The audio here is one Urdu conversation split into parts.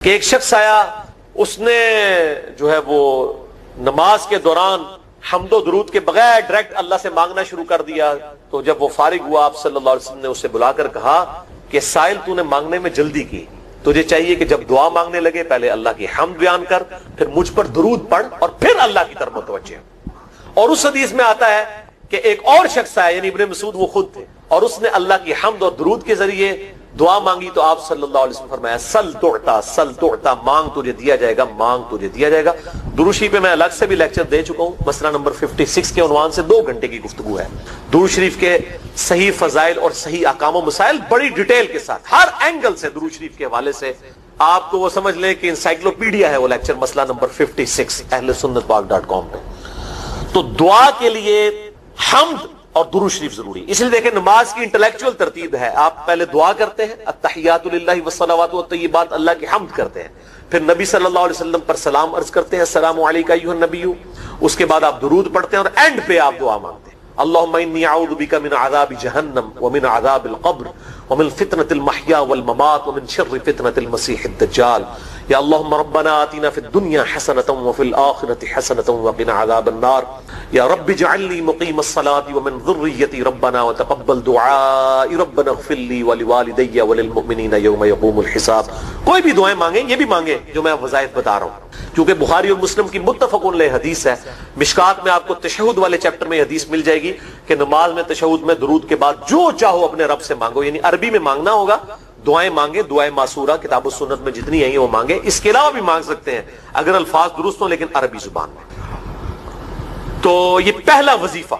کہ ایک شخص آیا، اس نے جو ہے وہ نماز کے دوران حمد و درود کے بغیر ڈائریکٹ اللہ سے مانگنا شروع کر دیا. تو جب وہ فارغ ہوا، آپ صلی اللہ علیہ وسلم نے اسے بلا کر کہا کہ سائل تو نے مانگنے میں جلدی کی، تجھے چاہیے کہ جب دعا مانگنے لگے پہلے اللہ کی حمد بیان کر، پھر مجھ پر درود پڑھ اور پھر اللہ کی طرف متوجہ. اور اس حدیث میں آتا ہے کہ ایک اور شخص آیا، یعنی ابن مسعود وہ خود تھے، اور اس نے اللہ کی حمد اور درود کے ذریعے دعا مانگی تو آپ صلی اللہ علیہ وسلم فرمایا سل تعطا سل تعطا، مانگ تجھے دیا جائے گا، مانگ تجھے دیا جائے گا. درود شریف پہ میں الگ سے بھی لیکچر دے چکا ہوں، مسئلہ نمبر 56 کے عنوان سے 2 گھنٹے کی گفتگو ہے. درود شریف کے صحیح فضائل اور صحیح احکام و مسائل بڑی ڈیٹیل کے ساتھ ہر اینگل سے درود شریف کے حوالے سے آپ کو وہ سمجھ لیں کہ انسائکلوپیڈیا ہے وہ لیکچر، مسئلہ نمبر 56 اہل سنت پاک .com پہ. تو دعا کے لیے حمد اور درود شریف ضروری، اس لیے دیکھیں نماز کی انٹلیکچوئل ترتیب ہے. آپ پہلے دعا کرتے ہیں، التحیات للہ والصلوات والطیبات، اللہ کی حمد کرتے ہیں، پھر نبی صلی اللہ علیہ وسلم پر سلام عرض کرتے ہیں، السلام علیکہ ایھا النبی، اس کے بعد آپ درود پڑھتے ہیں اور اینڈ پہ آپ دعا مانگتے ہیں، اللہم انی اعوذ بک من عذاب جہنم ومن عذاب القبر ومن فتنة المحیا والممات ومن شر فتنة المسیح الدجال، یا اللہم ربنا آتنا فی الدنیا حسنة وفی الآخرة حسنة وقنا عذاب النار، یا رب اجعلنی مقیم الصلاة ومن ذریتی ربنا وتقبل دعائی ربنا اغفر لی ولوالدی وللمؤمنین یوم یقوم الحساب. کوئی بھی دعائیں مانگیں، یہ بھی مانگیں جو میں وظائف بتا رہا ہوں، کیونکہ بخاری اور مسلم کی متفق علیہ حدیث ہے. مشکات میں آپ کو تشہد والے چیپٹر میں حدیث مل جائے گی کہ نماز میں تشہد میں درود کے بعد جو چاہو اپنے رب سے مانگو، یعنی عربی میں مانگنا ہوگا، دعائیں مانگیں، دعائیں معصورہ کتاب و سنت میں جتنی ہیں وہ مانگیں. اس کے علاوہ بھی مانگ سکتے ہیں اگر الفاظ درست ہوں لیکن عربی زبان میں. تو یہ پہلا وظیفہ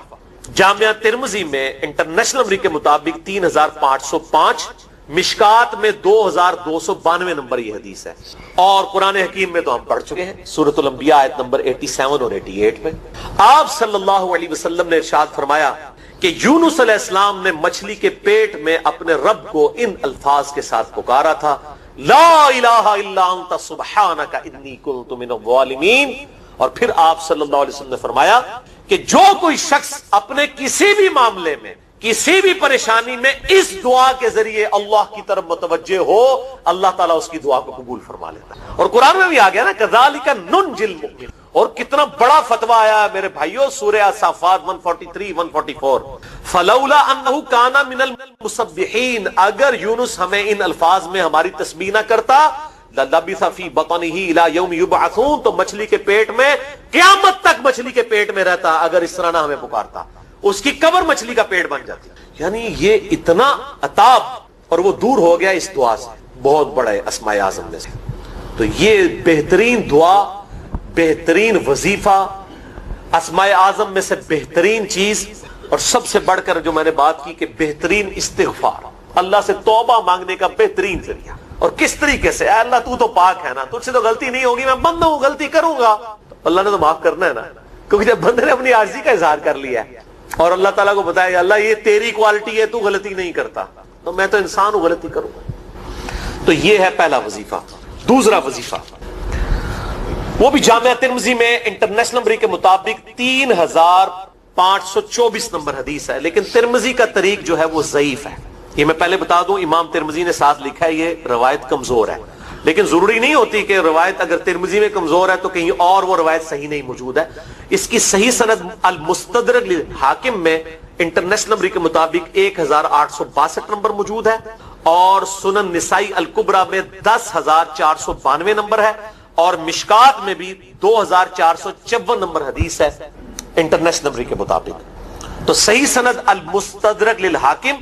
جامعہ ترمذی میں انٹرنیشنل نمبر کے مطابق 3505، مشکات میں 2292 نمبر یہ حدیث ہے. اور قرآن حکیم میں تو ہم پڑھ چکے ہیں، سورۃ الانبیاء آیت نمبر 87 اور 88 میں آپ صلی اللہ علیہ وسلم نے ارشاد فرمایا کہ یونس علیہ السلام نے مچھلی کے پیٹ میں اپنے رب کو ان الفاظ کے ساتھ پکارا تھا، لا الہ الا انت سبحانک انی کنت من الظالمین. اور پھر آپ صلی اللہ علیہ وسلم نے فرمایا کہ جو کوئی شخص اپنے کسی بھی معاملے میں کسی بھی پریشانی میں اس دعا کے ذریعے اللہ کی طرف متوجہ ہو، اللہ تعالیٰ اس کی دعا کو قبول فرما لیتا ہے. اور قرآن میں بھی آ گیا نا کذالک ننجی المؤمنین. اور کتنا بڑا فتویٰ آیا ہے میرے بھائیوں، سورہ الصافات 143 144، فلولا انہ کان من المسبحین، اگر یونس ہمیں ان الفاظ میں ہماری تسبیح نہ کرتا، للبث فی بطنہ الی یوم یبعثون، تو مچھلی کے پیٹ میں قیامت تک مچھلی کے پیٹ میں رہتا اگر اس طرح نہ ہمیں پکارتا، اس کی قبر مچھلی کا پیٹ بن جاتی. یعنی یہ اتنا عطاب، اور وہ دور ہو گیا اس دعا سے، بہت بڑے اسماء اعظم میں سے. تو یہ بہترین دعا، بہترین وظیفہ، اسماء اعظم میں سے بہترین چیز، اور سب سے بڑھ کر جو میں نے بات کی کہ بہترین استغفار، اللہ سے توبہ مانگنے کا بہترین ذریعہ. اور کس طریقے سے، اے اللہ تو پاک ہے نا، تجھ سے تو غلطی نہیں ہوگی، میں بندہ ہوں غلطی کروں گا، اللہ نے تو معاف کرنا ہے نا، کیونکہ جب بندے نے اپنی عاجزی کا اظہار کر لیا ہے اور اللہ تعالیٰ کو بتایا اللہ یہ تیری کوالٹی ہے، تو غلطی نہیں کرتا، تو میں تو انسان ہوں غلطی کروں گا. تو یہ ہے پہلا وظیفہ. دوسرا وظیفہ وہ بھی جامعہ ترمذی میں انٹرنیشنل نمبر کے مطابق 3524 نمبر حدیث ہے، لیکن ترمذی کا طریق جو ہے وہ ضعیف ہے. یہ میں پہلے بتا دوں، امام ترمذی نے ساتھ لکھا ہے یہ روایت کمزور ہے، لیکن ضروری نہیں ہوتی کہ روایت اگر ترمذی میں کمزور ہے تو کہیں اور وہ روایت صحیح نہیں موجود ہے. اس کی صحیح سند المستدرک للحاکم میں انٹرنیشنل نمبر کے مطابق 1862 نمبر موجود ہے، اور سنن نسائی الکبریٰ میں 10492 نمبر ہے، اور مشکات میں بھی 2454 نمبر حدیث ہے انٹرنیشنل نمبر کے مطابق. تو صحیح سند المستدرک للحاکم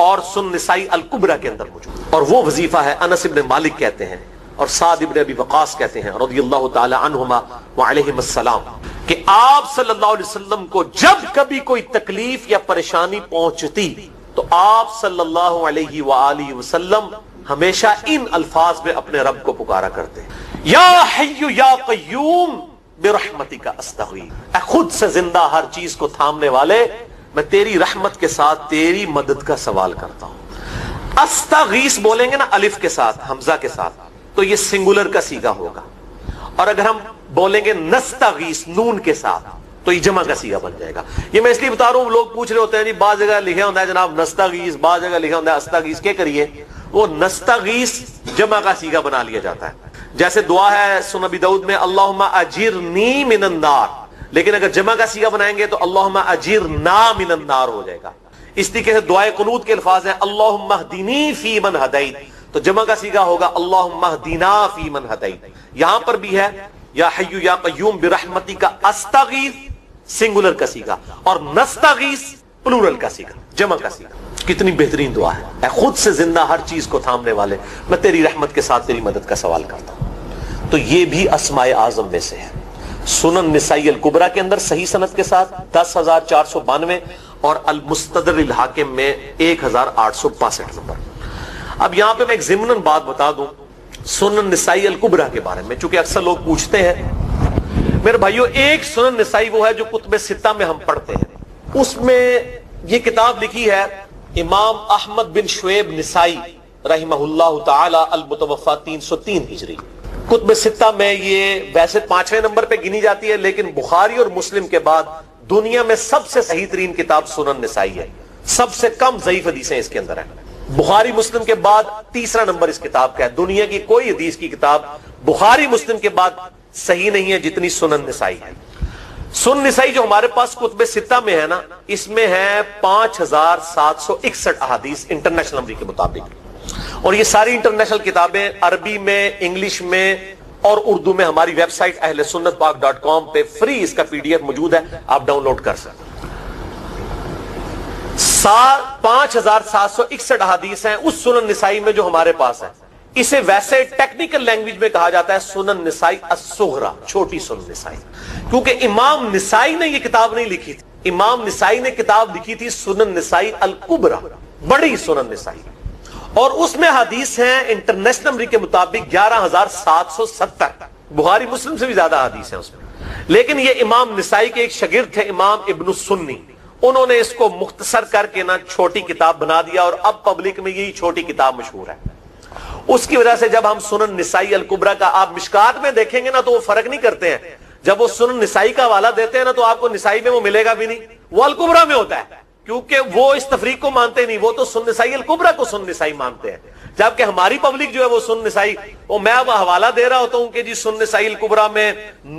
اور سنن نسائی الکبریٰ کے اندر موجود. اور وہ وظیفہ ہے انس بن مالک کہتے ہیں اور سعد بن ابی وقاص کہتے ہیں رضی اللہ تعالی عنہما وعلیہم السلام کہ آپ صلی اللہ علیہ وسلم کو جب کبھی کوئی تکلیف یا پریشانی پہنچتی تو آپ صلی اللہ علیہ وآلہ وسلم ہمیشہ ان الفاظ میں اپنے رب کو پکارا کرتے ہیں، یا حی یا قیوم برحمتک استغیث، اے خود سے زندہ ہر چیز کو تھامنے والے، میں تیری رحمت کے ساتھ تیری مدد کا سوال کرتا ہوں. استغیث بولیں گے نا الف کے ساتھ حمزہ کے ساتھ تو یہ سنگولر کا صیغہ ہوگا، اور اگر ہم بولیں گے نستغیث نون کے ساتھ تو یہ جمع کا صیغہ بن جائے گا. یہ میں اس لیے بتا رہا ہوں، لوگ پوچھ رہے ہوتے ہیں جی بعض جگہ لکھا ہوتا ہے جناب نستغیث، بعض جگہ لکھا ہوتا ہے استغیث، کیا کریے؟ وہ نستغیث جمع کا صیغہ بنا لیا جاتا ہے. جیسے دعا ہے سنن ابی داؤد میں اللہم اجرنی من النار، لیکن اگر جمع کا صیغہ بنائیں گے تو اللہم اجرنا من النار ہو جائے گا. اس طریقے سے دعائے قنوت کے الفاظ ہیں اللہم اہدنی فی من ہدیت، تو جمع کا صیغہ ہوگا اللہم اہدنا فی من ہدیت. یہاں پر بھی ہے یا حی یا قیوم برحمتک استغیث سنگولر کا صیغہ، اور نستغیث پلورل کا صیغہ، جمع کا صیغہ. کتنی بہترین دعا ہے. اے خود سے زندہ ہر چیز کو تھامنے والے، میں تیری رحمت کے ساتھ تیری مدد کا سوال کرتا ہوں. تو یہ بھی اسماء اعظم میں سے ہے. سنن نسائی الکبریٰ کے اندر صحیح سند کے ساتھ 10,492 اور المستدرک الحاکم میں 1,862 نمبر. اب یہاں پہ میں ایک ضمناً بات بتا دوں سنن نسائی الکبریٰ کے بارے میں، چونکہ اکثر لوگ پوچھتے ہیں. میرے بھائیو، ایک سنن نسائی وہ ہے جو کتب ستہ میں ہم پڑھتے ہیں. اس میں یہ کتاب لکھی ہے امام احمد بن شعیب نسائی رحمہ اللہ تعالی المتوفی 303 ہجری. کتب ستہ میں یہ ویسے 5ویں نمبر پہ گنی جاتی ہے، لیکن بخاری اور مسلم کے بعد دنیا میں سب سے صحیح ترین کتاب سنن نسائی ہے. سب سے کم ضعیف حدیثیں اس کے اندر ہیں. بخاری مسلم کے بعد تیسرا نمبر اس کتاب کا ہے. دنیا کی کوئی حدیث کی کتاب بخاری مسلم کے بعد صحیح نہیں ہے جتنی سنن نسائی ہے. سنن نسائی جو ہمارے پاس کتب ستہ میں ہے نا، اس میں ہے 5,761 احادیث انٹرنیشنل نمبر کے مطابق. اور یہ ساری انٹرنیشنل کتابیں عربی میں، انگلش میں اور اردو میں ہماری ویب سائٹ اہلسنتپاک.com پہ فری اس کا PDF موجود ہے، آپ ڈاؤن لوڈ کر سکتے. 5,761 احادیث ہیں اس سنن نسائی میں جو ہمارے پاس ہے. اسے ویسے ٹیکنیکل لینگویج میں کہا جاتا ہے سنن نسائی الصغریٰ، چھوٹی سنن نسائی، کیونکہ امام نسائی نے یہ کتاب نہیں لکھی تھی. امام نسائی نے کتاب لکھی تھی سنن نسائی الکبریٰ، بڑی سنن نسائی، اور اس میں حدیث ہیں انٹرنیشنل نمبر کے مطابق 11,770. بخاری مسلم سے بھی زیادہ حدیث ہیں اس میں. لیکن یہ امام نسائی کے ایک شاگرد تھے امام ابن السنی، انہوں نے اس کو مختصر کر کے نا چھوٹی کتاب بنا دیا، اور اب پبلک میں یہی چھوٹی کتاب مشہور ہے. اس کی وجہ سے جب ہم سنن نسائی الکبریٰ کا آپ مشکات میں دیکھیں گے نا تو وہ فرق نہیں کرتے ہیں. جب وہ سنن نسائی کا حوالہ دیتے ہیں نا تو آپ کو نسائی میں وہ ملے گا بھی نہیں، وہ الکبریٰ میں ہوتا ہے، کیونکہ وہ اس تفریق کو مانتے نہیں. وہ تو سنن نسائی الکبریٰ کو سنن نسائی مانتے ہیں، جبکہ ہماری پبلک جو ہے وہ سنن نسائی، وہ میں اب حوالہ دے رہا ہوتا ہوں کہ جی سنن نسائی الکبریٰ میں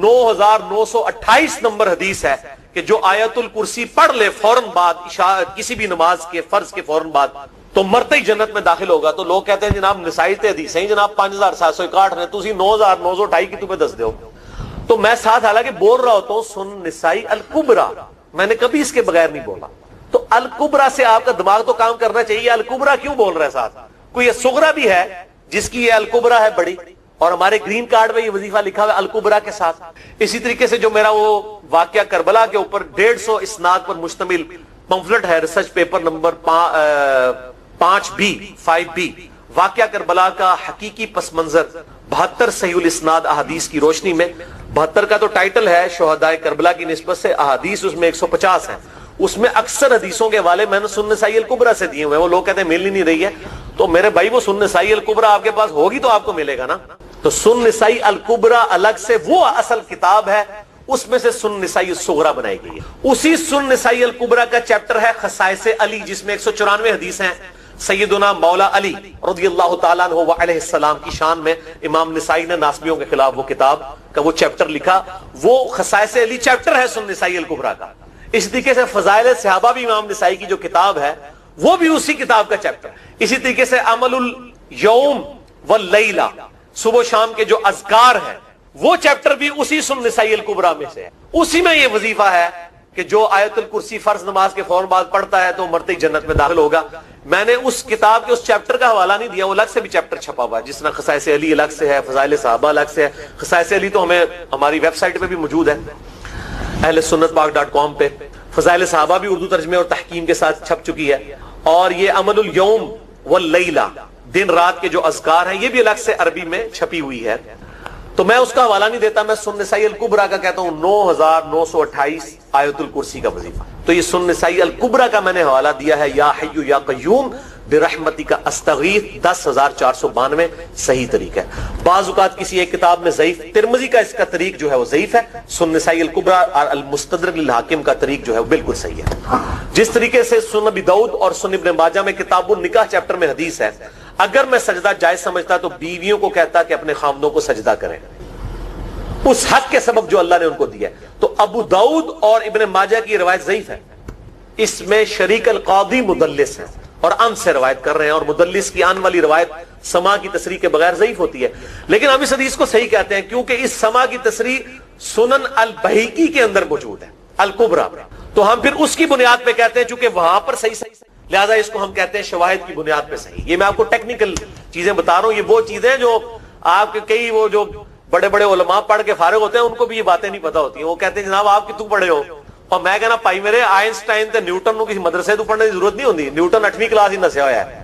9,928 نمبر حدیث ہے کہ جو آیت الکرسی پڑھ لے فوراً بعد کسی بھی نماز کے فرض کے فوراً بعد تو مرتے ہی جنت میں داخل ہوگا. تو لوگ کہتے ہیں جناب نسائی تے حدیث ہیں جناب 5,761 نے، تسی 9,928 کی تمہیں دس دیو. تو میں ساتھ حالانکہ بول رہا ہوتا ہوں سنن نسائی الکبریٰ، میں نے کبھی اس کے بغیر نہیں بولا. تو الکبریٰ سے آپ کا دماغ تو کام کرنا چاہیے. الکبریٰ کیوں بول رہا ہے ساتھ؟ کوئی صغریٰ بھی ہے جس کی یہ الکبریٰ ہے بڑی، اور ہمارے گرین کارڈ میں یہ وظیفہ لکھا ہوا ہے الکبریٰ کے ساتھ. اسی طریقے سے جو میرا وہ واقعہ کربلا کے اوپر 150 اسناد پر مشتمل پمفلٹ ہے، ریسرچ پیپر نمبر 5B واقعہ کربلا کا حقیقی پس منظر 72 صحیح الاسناد احادیث کی روشنی میں. 72 کا تو ٹائٹل ہے شہدائے کربلا کی نسبت سے، احادیث اس میں 150 ہیں. اس میں اکثر حدیثوں کے حوالے میں نے سنن نسائی الکبریٰ سے دیے ہوئے ہیں. وہ لوگ کہتے ہیں مل ہی نہیں رہی ہے، تو میرے بھائی وہ سنن نسائی الکبریٰ آپ کے پاس ہوگی تو آپ کو ملے گا نا. تو سنن نسائی الکبریٰ الگ سے وہ اصل کتاب ہے، اس میں سے سنن نسائی الصغریٰ بنائی گئی ہے. اسی سنن نسائی الکبریٰ کا چیپٹر ہے خصائص علی، جس میں 194 حدیث ہیں. سیدنا مولا علی رضی اللہ تعالیٰ عنہ علیہ السلام کی شان میں امام نسائی نے ناسبیوں کے خلاف وہ کتاب کا وہ چیپٹر لکھا. وہ خصائص علی چیپٹر ہے سنن نسائی الکبریٰ کا. اس طریقے سے فضائل صحابہ بھی امام نسائی کی جو کتاب ہے وہ بھی اسی کتاب کا چیپٹر. اسی طریقے سے عمل الیوم واللیلہ، صبح و شام کے جو اذکار ہیں وہ چیپٹر بھی اسی سنن نسائی الکبریٰ میں سے ہے. اسی میں یہ وظیفہ ہے کہ جو آیت الکرسی فرض نماز کے فوراً بعد پڑھتا ہے تو مرتے ہی جنت میں داخل ہوگا. میں نے اس کتاب کے اس چیپٹر کا حوالہ نہیں دیا، وہ الگ سے بھی چیپٹر چھپا ہوا ہے، جس طرح خصائص علی الگ سے ہے، فضائل صحابہ الگ سے ہے. خصائص علی تو ہمیں ہماری ویب سائٹ پہ بھی موجود ہے اہلسنتپاک.com پہ. فضائل صحابہ بھی اردو ترجمے اور تحکیم کے ساتھ چھپ چکی ہے. اور یہ عمل الیوم واللیلہ، دن رات کے جو اذکار ہیں، یہ بھی الگ سے عربی میں چھپی ہوئی ہے. تو میں اس کا حوالہ نہیں دیتا، میں سنن نسائی الکبریٰ کا کہتا ہوں 9,928 آیت الکرسی کا وظیفہ. تو یہ سنن نسائی الکبریٰ کا میں نے حوالہ دیا ہے یا حی یا قیوم برحمتک استغیث 10,492 صحیح طریقہ ہے. بعض اوقات کسی ایک کتاب میں ضعیف، ترمذی کا اس کا طریق جو ہے وہ ضعیف ہے. سنن نسائی الکبریٰ اور المستدرک للحاکم کا طریق جو ہے وہ بالکل صحیح ہے. جس طریقے سے سنن ابی داؤد اور سنن ابن ماجہ میں کتاب النکاح چیپٹر میں حدیث ہے اگر میں سجدہ جائز سمجھتا تو بیویوں کو کہتا کہ اپنے خامدوں کو سجدہ کریں اس حق کے سبب جو اللہ نے ان کو دیا ہے. تو ابو داؤد اور ابن ماجہ کی روایت ضعیف ہے. اس میں شریک القاضی مدلس ہے اور ان سے روایت کر رہے ہیں, اور مدلس کی ان والی روایت سما کی تصریح کے بغیر ضعیف ہوتی ہے. لیکن ہم اس حدیث کو صحیح کہتے ہیں کیونکہ اس سما کی تصریح سنن البہیقی کے اندر موجود ہے, الکبریٰ. تو ہم پھر اس کی بنیاد پہ کہتے ہیں چونکہ وہاں پر صحیح لہذا اس کو ہم کہتے ہیں شواہد کی بنیاد پہ صحیح. یہ میں آپ کو ٹیکنیکل چیزیں بتا رہا ہوں, یہ وہ چیزیں جو آپ کے کئی وہ جو بڑے بڑے علماء پڑھ کے فارغ ہوتے ہیں ان کو بھی یہ باتیں نہیں پتا ہوتی ہیں. وہ کہتے ہیں جناب آپ کتوں پڑھے ہو, اور میں کہنا پائی میرے آئنسٹائن تے نیوٹن کو کسی مدرسے تو پڑھنے کی ضرورت نہیں ہوتی. نیوٹن 8ویں کلاس ہی نسیا ہوا ہے.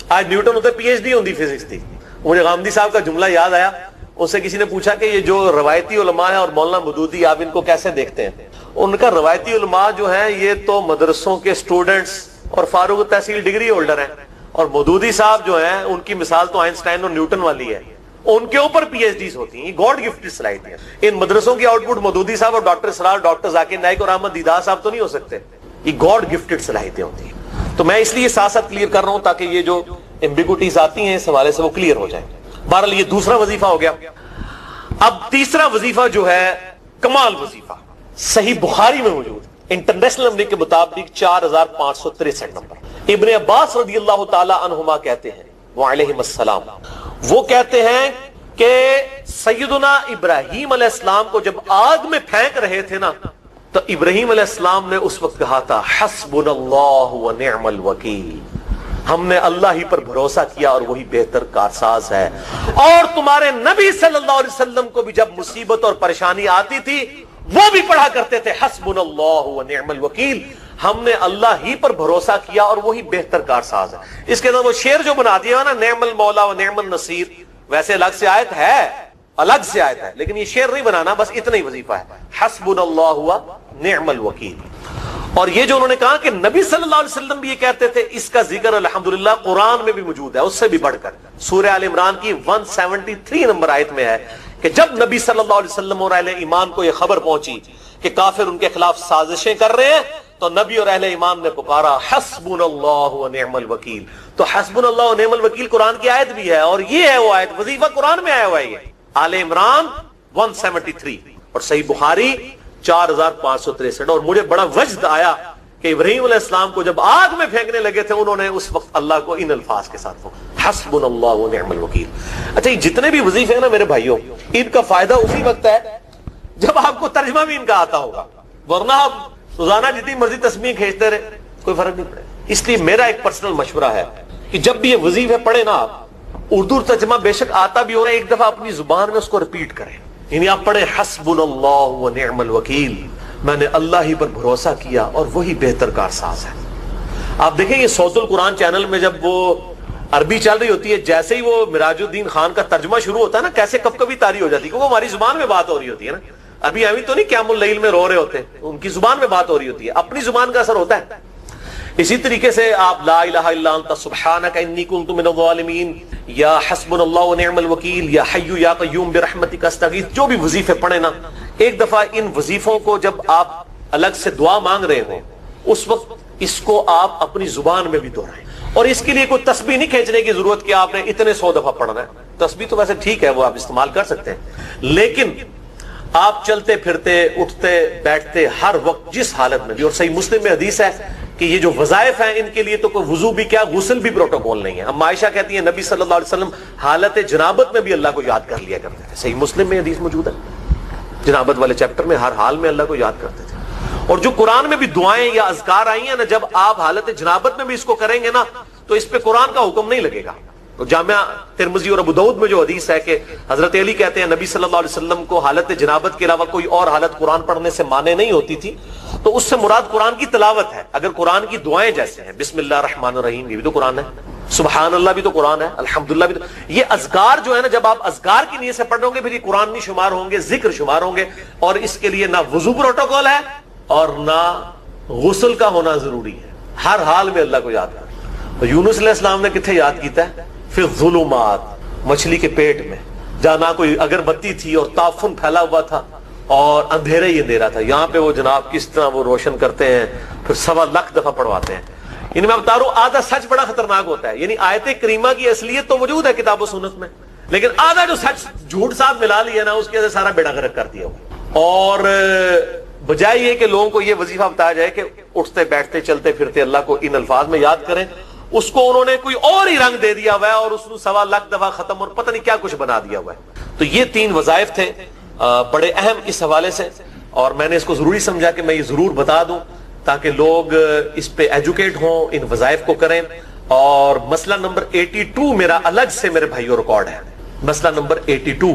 آج نیوٹن ہوتے پی ایچ ڈی ہوتی فزکس کی. مجھے غامدی صاحب کا جملہ یاد آیا, اس سے کسی نے پوچھا کہ یہ جو روایتی علماء ہیں اور مولانا مودودی آپ ان کو کیسے دیکھتے ہیں. ان کا روایتی علماء جو ہیں یہ تو مدرسوں کے سٹوڈنٹس اور فاروق تحصیل ڈگری ہولڈر ہیں, اور مودودی صاحب جو ہیں ان کی مثال تو آئنسٹائن اور نیوٹن والی ہے, ان کے اوپر پی ایچ ڈیز ہوتی ہیں. گاڈ گفٹڈ صلاحیتیں. ان مدرسوں کی آؤٹ پٹ مودودی صاحب اور ڈاکٹر سرار, ڈاکٹر ذاکر نائک اور احمد دیدار صاحب تو نہیں ہو سکتے. یہ گاڈ گفٹڈ صلاحیتیں ہوتی ہیں. تو میں اس لیے ساتھ ساتھ کلیئر کر رہا ہوں تاکہ یہ جو ایمبیگوٹیز آتی ہیں اس حوالے سے وہ کلیئر ہو جائیں. بہرحال یہ دوسرا وظیفہ ہو گیا. اب تیسرا وظیفہ جو ہے کمال وظیفہ, صحیح بخاری میں موجود, انٹرنیشنل نمبر کے مطابق 4563 نمبر. ابن عباس رضی اللہ تعالی عنہما کہتے ہیں وعلیہم السلام, وہ کہتے ہیں کہ سیدنا ابراہیم علیہ السلام کو جب آگ میں پھینک رہے تھے نا, تو ابراہیم علیہ السلام نے اس وقت کہا تھا حسبنا اللہ ونعم الوکیل, ہم نے اللہ ہی پر بھروسہ کیا اور وہی بہتر کارساز ہے. اور تمہارے نبی صلی اللہ علیہ وسلم کو بھی جب مصیبت اور پریشانی آتی تھی وہ بھی پڑھا کرتے تھے حسبنا اللہ ونعم الوکیل, ہم نے اللہ ہی پر بھروسہ کیا اور وہی بہتر کارساز ہے. اس کے اندر وہ شعر جو بنا دیا نا, نعم المولا و نعم النصیر, ویسے الگ سے آیت ہے, الگ سے آیت ہے, لیکن یہ شعر نہیں بنانا, بس اتنا ہی وظیفہ ہے حسبنا اللہ و نعم الوکیل. اور یہ جو انہوں نے کہا کہ نبی صلی اللہ علیہ وسلم بھی یہ کہتے تھے, اس کا ذکر الحمدللہ قرآن میں بھی موجود ہے, اس سے بھی بڑھ کر سورہ آل عمران کی 173 نمبر آیت میں ہے کہ جب نبی صلی اللہ علیہ وسلم اور اہل ایمان کو یہ خبر پہنچی کہ کافر ان کے خلاف سازشیں کر رہے ہیں, تو نبی اور اہل ایمان نے پکارا حسبنا اللہ و نعم الوکیل. تو حسبنا اللہ و نعم الوکیل قرآن کی آیت بھی ہے, اور یہ ہے وہ آیت, وظیفہ قرآن میں آیا ہوا ہے. یہ آل عمران 173 اور صحیح بخاری 4563. اور مجھے بڑا وجد آیا کہ ابراہیم علیہ السلام کو جب آگ میں پھینکنے لگے تھے انہوں نے اس وقت اللہ کو ان الفاظ کے ساتھ حسبنا اللہ و نعم الوکیل. اچھا, یہ جتنے بھی وظیفے ہیں نا میرے بھائیوں, ان کا فائدہ اسی وقت ہے جب آپ کو ترجمہ بھی ان کا آتا ہوگا, ورنہ آپ روزانہ جتنی مرضی تسبیح کھینچتے رہے کوئی فرق نہیں پڑے. اس لیے میرا ایک پرسنل مشورہ ہے کہ جب بھی یہ وظیفے پڑھے نا آپ, اردو ترجمہ بے شک آتا بھی ہو رہا ہے, ایک دفعہ اپنی زبان میں اس کو ریپیٹ کریں. یعنی آپ پڑھیں حسبنا اللہ و نعم الوکیل, میں نے اللہ ہی پر بھروسہ کیا اور وہی بہتر کارساز ہے. آپ دیکھیں یہ صوت القرآن چینل میں جب وہ عربی چل رہی ہوتی ہے, جیسے ہی وہ مراج الدین خان کا ترجمہ شروع ہوتا ہے نا, کیسے کب کبھی تاری ہو جاتی ہے, کیونکہ ہماری زبان میں بات ہو رہی ہوتی ہے نا. ابھی ابھی تو نہیں قیام اللیل میں رو رہے ہوتے, ان کی زبان میں بات ہو رہی ہوتی ہے, اپنی زبان کا اثر ہوتا ہے. اسی طریقے سے آپ لا الہ الا انت سبحانک انی کنت من الظالمین, یا حسبنا اللہ و نعم الوکیل, یا حی یا قیوم برحمتک استغیث, جو بھی وظیفے پڑھیں نا, ایک دفعہ ان وظیفوں کو جب آپ الگ سے دعا مانگ رہے ہوں اس وقت اس کو آپ اپنی زبان میں بھی دہرائیں. اور اس کے لیے کوئی تسبیح نہیں کھینچنے کی ضرورت کہ آپ نے اتنے 100 دفعہ پڑھنا ہے. تسبیح تو ویسے ٹھیک ہے, وہ آپ استعمال کر سکتے ہیں, لیکن آپ چلتے پھرتے اٹھتے بیٹھتے ہر وقت جس حالت میں بھی, اور صحیح مسلم میں حدیث ہے کہ یہ جو وظائف ہیں ان کے لیے تو کوئی وضو بھی کیا, غسل بھی پروٹوکول نہیں ہے. ہم عائشہ کہتی ہیں نبی صلی اللہ علیہ وسلم حالت جنابت میں بھی اللہ کو یاد کر لیا کرتے تھے. صحیح مسلم میں حدیث موجود ہے, جنابت والے چیپٹر میں, ہر حال میں اللہ کو یاد کرتے تھے. اور جو قرآن میں بھی دعائیں یا اذکار آئی ہیں نا, جب آپ حالت جنابت میں بھی اس کو کریں گے نا تو اس پہ قرآن کا حکم نہیں لگے گا. تو جامعہ ترمذی اور ابو داؤد میں جو حدیث ہے کہ حضرت علی کہتے ہیں نبی صلی اللہ علیہ وسلم کو حالت جنابت کے علاوہ کوئی اور حالت قرآن پڑھنے سے مانے نہیں ہوتی تھی, تو اس سے مراد قرآن کی تلاوت ہے. اگر قرآن کی دعائیں جیسے ہیں بسم اللہ الرحمن الرحیم, یہ بھی تو قرآن ہے, سبحان اللہ بھی تو قرآن ہے, الحمدللہ بھی تو, یہ اذکار جو ہے نا, جب آپ اذکار کی نیت سے پڑھ رہے ہوں گے پھر یہ قرآن نہیں شمار ہوں گے, ذکر شمار ہوں گے. اور اس کے لیے نہ وضو پروٹوکول ہے اور نہ غسل کا ہونا ضروری ہے, ہر حال میں اللہ کو یاد کریں. یونس علیہ السلام نے کتنے یاد کیتا ہے, پھر ظلمات, مچھلی کے پیٹ میں, جہاں نہ کوئی اگر بتی تھی اور تعفن پھیلا ہوا تھا اور اندھیرا ہی اندھیرا تھا, یہاں پہ وہ جناب کس طرح وہ روشن کرتے ہیں, پھر 1.25 لاکھ دفعہ پڑھواتے ہیں. یعنی میں بتا رہا ہوں آدھا سچ بڑا خطرناک ہوتا ہے. یعنی آیت کریمہ کی اصلیت تو موجود ہے کتاب و سنت میں, لیکن آدھا جو سچ جھوٹ ساتھ ملا لیا نا, اس کے اندر سارا بیڑا غرق کر دیا ہوا. اور بجائے یہ کہ لوگوں کو یہ وظیفہ بتایا جائے کہ اٹھتے بیٹھتے چلتے پھرتے اللہ کو ان الفاظ میں یاد کریں, اس کو انہوں نے کوئی اور ہی رنگ دے دیا ہوا ہے اور اس کو 1.25 لاکھ دفعہ ختم اور پتہ نہیں کیا کچھ بنا دیا ہوا ہے. تو یہ 3 وظائف تھے بڑے اہم اس حوالے سے, اور میں نے اس کو ضروری سمجھا کہ میں یہ ضرور بتا دوں تاکہ لوگ اس پہ ایجوکیٹ ہوں, ان وظائف کو کریں. اور مسئلہ نمبر 82 میرا الگ سے میرے بھائیوں ریکارڈ ہے. مسئلہ نمبر 82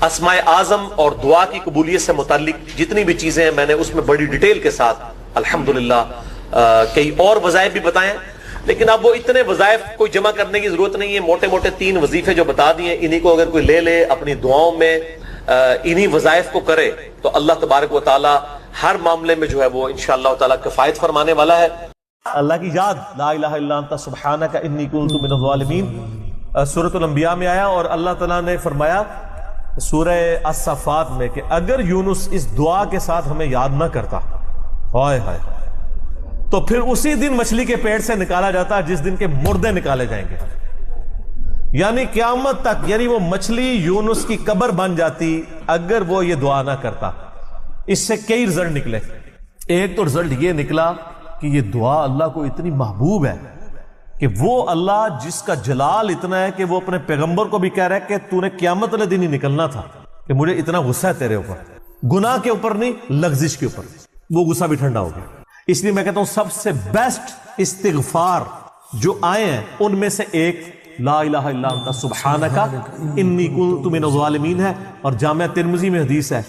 اسماء اعظم اور دعا کی قبولیت سے متعلق جتنی بھی چیزیں ہیں میں نے اس میں بڑی ڈیٹیل کے ساتھ الحمدللہ کئی اور وظائف بھی بتائیں. لیکن اب وہ اتنے وظائف کوئی جمع کرنے کی ضرورت نہیں ہے. موٹے موٹے 3 وظیفے جو بتا دیے, انہی کو اگر کوئی لے لے اپنی دعاؤں میں انہی وظائف کو کرے تو اللہ تبارک و تعالی ہر معاملے میں جو ہے وہ انشاءاللہ تعالی کفایت فرمانے والا ہے. اللہ کی یاد, لا الہ الا انت سبحانک انی کنت من الظالمین, سورۃ الانبیاء میں آیا, اور اللہ تعالیٰ نے فرمایا سورہ الصفات میں کہ اگر یونس اس دعا کے ساتھ ہمیں یاد نہ کرتا, ہائے ہائے, تو پھر اسی دن مچھلی کے پیٹ سے نکالا جاتا جس دن کے مردے نکالے جائیں گے. یعنی قیامت تک, یعنی وہ مچھلی یونس کی قبر بن جاتی اگر وہ یہ دعا نہ کرتا. اس سے کئی رزلٹ نکلے. ایک تو رزلٹ یہ نکلا کہ یہ دعا اللہ کو اتنی محبوب ہے کہ وہ اللہ جس کا جلال اتنا ہے کہ وہ اپنے پیغمبر کو بھی کہہ رہا ہے کہ تو نے قیامت والے دن ہی نکلنا تھا, کہ مجھے اتنا غصہ ہے تیرے اوپر, گناہ کے اوپر نہیں لغزش کے اوپر. وہ غصہ بھی ٹھنڈا ہو گیا. اس لیے میں کہتا ہوں سب سے بیسٹ استغفار جو آئے ہیں ان میں سے ایک لا الہ الا انت سبحانک انی کنت من الظالمین ہے. اور جامعہ ترمذی میں حدیث ہے,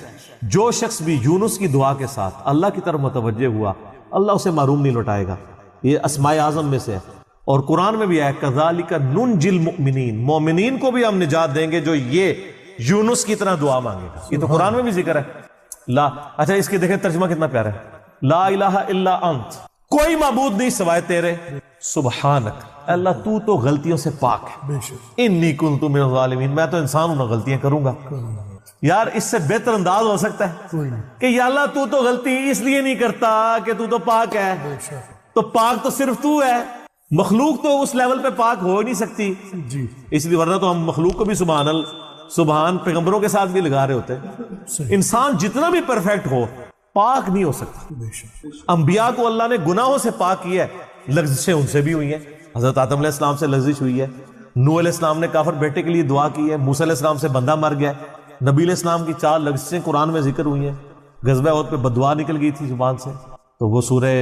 جو شخص بھی یونس کی دعا کے ساتھ اللہ کی طرف متوجہ ہوا اللہ اسے معروم نہیں لوٹائے گا. یہ اسماء اعظم میں سے ہے. اور قرآن میں بھی ہے کذالک ننجی المؤمنین, مومنین کو بھی ہم نجات دیں گے جو یہ یونس کی طرح دعا مانگے گا. یہ تو قرآن میں بھی ذکر ہے. لا اچھا اس کے دیکھیں ترجمہ کتنا پیارا ہے, لا الہ الا انت, کوئی معبود نہیں سوائے تیرے, سبحانک اللہ تو تو غلطیوں سے پاک ہے, انی کنت من الظالمین, میں تو انسان ہوں, غلطیاں کروں گا. یار اس سے بہتر انداز ہو سکتا ہے کہ یا اللہ تو تو غلطی اس لیے نہیں کرتا کہ تو تو پاک ہے, تو پاک تو صرف تو ہے, مخلوق تو اس لیول پہ پاک ہو ہی نہیں سکتی. اس لیے ورنہ تو ہم مخلوق کو بھی سبحان پیغمبروں کے ساتھ بھی لگا رہے ہوتے. انسان جتنا بھی پرفیکٹ ہو پاک نہیں ہو سکتا. انبیاء کو اللہ نے گناہوں سے پاک کیا ہے, لغزشیں ان سے بھی ہوئی ہیں. حضرت آدم علیہ السلام سے لغزش ہوئی ہے, نوح علیہ السلام نے کافر بیٹے کے لیے دعا کی ہے, موسیٰ علیہ السلام سے بندہ مر گیا, نبی علیہ السلام کی 4 لغزشیں قرآن میں ذکر ہوئی ہیں. غزوہ احد پہ بددعا نکل گئی تھی زبان سے, تو وہ سورہ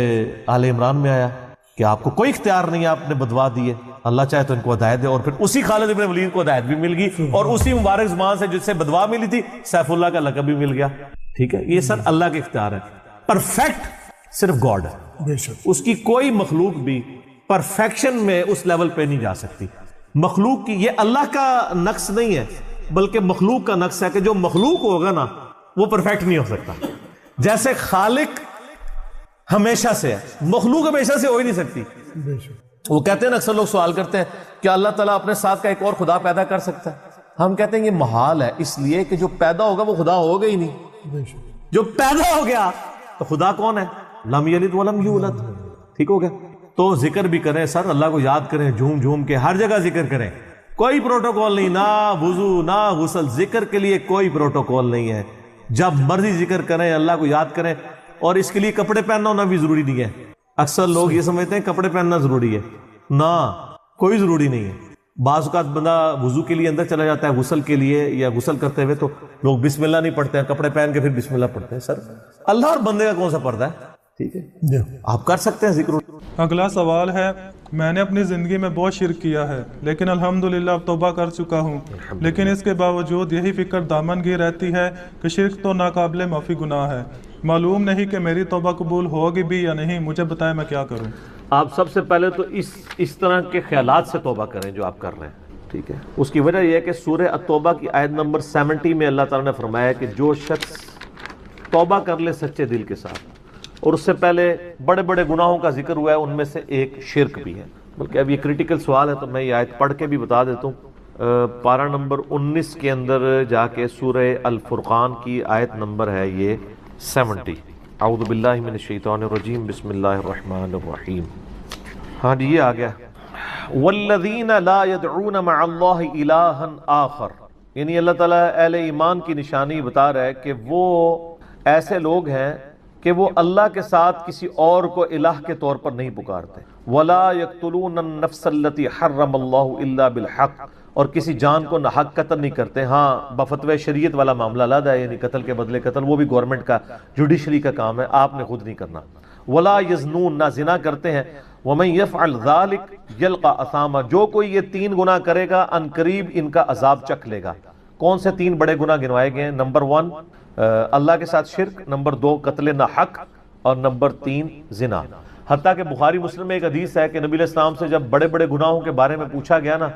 آل عمران میں آیا کہ آپ کو کوئی اختیار نہیں ہے, آپ نے بددعا دی ہے, اللہ چاہے تو ان کو ہدایت دے. اور پھر اسی خالد بن ولید کو ہدایت بھی مل گئی, اور اسی مبارک زبان سے جس سے بددعا ملی تھی سیف اللہ کا لقب بھی مل گیا. ٹھیک ہے, یہ سر اللہ کے اختیار ہے. پرفیکٹ صرف گاڈ ہے, اس کی کوئی مخلوق بھی پرفیکشن میں اس لیول پہ نہیں جا سکتی. مخلوق کی, یہ اللہ کا نقص نہیں ہے بلکہ مخلوق کا نقص ہے کہ جو مخلوق ہوگا نا وہ پرفیکٹ نہیں ہو سکتا. جیسے خالق ہمیشہ سے ہے, مخلوق ہمیشہ سے ہو ہی نہیں سکتی. وہ کہتے ہیں نا, اکثر لوگ سوال کرتے ہیں کہ اللہ تعالیٰ اپنے ساتھ کا ایک اور خدا پیدا کر سکتا ہے. ہم کہتے ہیں یہ محال ہے, اس لیے کہ جو پیدا ہوگا وہ خدا ہوگا ہی نہیں. جو پیدا ہو گیا تو خدا کون ہے, لم یلد ولم یولد. ٹھیک ہو گیا. تو ذکر بھی کریں سر, اللہ کو یاد کریں, جھوم جھوم کے ہر جگہ ذکر کریں. کوئی پروٹوکول نہیں, نہ وضو نہ غسل, ذکر کے لیے کوئی پروٹوکول نہیں ہے. جب مرضی ذکر کریں, اللہ کو یاد کریں. اور اس کے لیے کپڑے پہننا ہونا بھی ضروری نہیں ہے. اکثر لوگ یہ سمجھتے ہیں کپڑے پہننا ضروری ہے, نہ کوئی ضروری نہیں ہے. بعض اوقات بندہ وضو کے لیے اندر چلا جاتا ہے غسل کے لیے, یا غسل کرتے ہوئے تو لوگ بسم اللہ نہیں پڑھتے ہیں, کپڑے پہن کے پھر بسم اللہ پڑھتے ہیں. سر اللہ اور بندے کا کون سا پردہ ہے؟ ٹھیک ہے, آپ کر سکتے ہیں ذکر. اگلا سوال ہے, میں نے اپنی زندگی میں بہت شرک کیا ہے لیکن الحمدللہ اب توبہ کر چکا ہوں, لیکن اس کے باوجود یہی فکر دامن گیر رہتی ہے کہ شرک تو ناقابل معافی گناہ ہے. معلوم نہیں کہ میری توبہ قبول ہوگی بھی یا نہیں, مجھے بتائیں میں کیا کروں. آپ سب سے پہلے تو اس طرح کے خیالات سے توبہ کریں جو آپ کر رہے ہیں. ٹھیک ہے, اس کی وجہ یہ ہے کہ سورہ التوبہ کی آیت نمبر 70 میں اللہ تعالیٰ نے فرمایا کہ جو شخص توبہ کر لے سچے دل کے ساتھ, اور اس سے پہلے بڑے بڑے گناہوں کا ذکر ہوا ہے, ان میں سے ایک شرک بھی ہے. بلکہ اب یہ کریٹیکل سوال ہے تو میں یہ آیت پڑھ کے بھی بتا دیتا ہوں. پارہ نمبر 19 کے اندر جا کے سورہ الفرقان کی آیت نمبر ہے یہ 70. اعوذ باللہ من الشیطان الرجیم, بسم اللہ الرحمن الرحیم. ہاں جی یہ آ گیا والذین لا يدعون مع اللہ الہا آخر، یعنی اللہ تعالیٰ اہل ایمان کی نشانی بتا رہا ہے کہ وہ ایسے لوگ ہیں کہ وہ اللہ کے ساتھ کسی اور کو الہ کے طور پر نہیں پکارتے، ولا يقتلون النفس التي حرم اللہ الا بالحق، اور کسی جان کو ناحق قتل نہیں کرتے۔ ہاں بفتوی شریعت والا معاملہ علیحدہ ہے، یعنی قتل کے بدلے قتل، وہ بھی گورنمنٹ کا جوڈیشری کا کام ہے، آپ نے خود نہیں کرنا۔ ولا یزنون، نہ زنا کرتے ہیں۔ ومن یفعل ذلک یلقى اثاما، جو کوئی یہ 3 گناہ کرے گا ان قریب ان کا عذاب چکھ لے گا۔ کون سے 3 بڑے گناہ گنوائے گئے ہیں؟ نمبر 1 اللہ کے ساتھ شرک، نمبر 2 قتل ناحق، اور نمبر 3 زنا۔ حتیٰ کہ بخاری مسلم میں ایک حدیث ہے کہ نبی علیہ السلام سے جب بڑے بڑے گناہوں کے بارے میں پوچھا گیا نا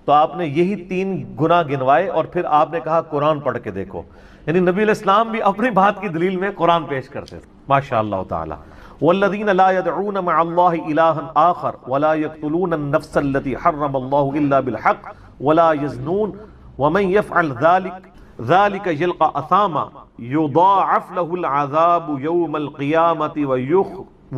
تو آپ نے یہی 3 گناہ گنوائے اور پھر آپ نے کہا قرآن پڑھ کے دیکھو، یعنی نبی علیہ السلام بھی اپنی بات کی دلیل میں قرآن پیش کرتے تھے، ماشاءاللہ تعالی۔ والذین لا يدعون مع اللہ الہا آخر ولا يقتلون النفس التي حرم اللہ الا بالحق ولا يزنون ومن يفعل ذلك يلقى اثاما يضاعف له العذاب يوم القیامة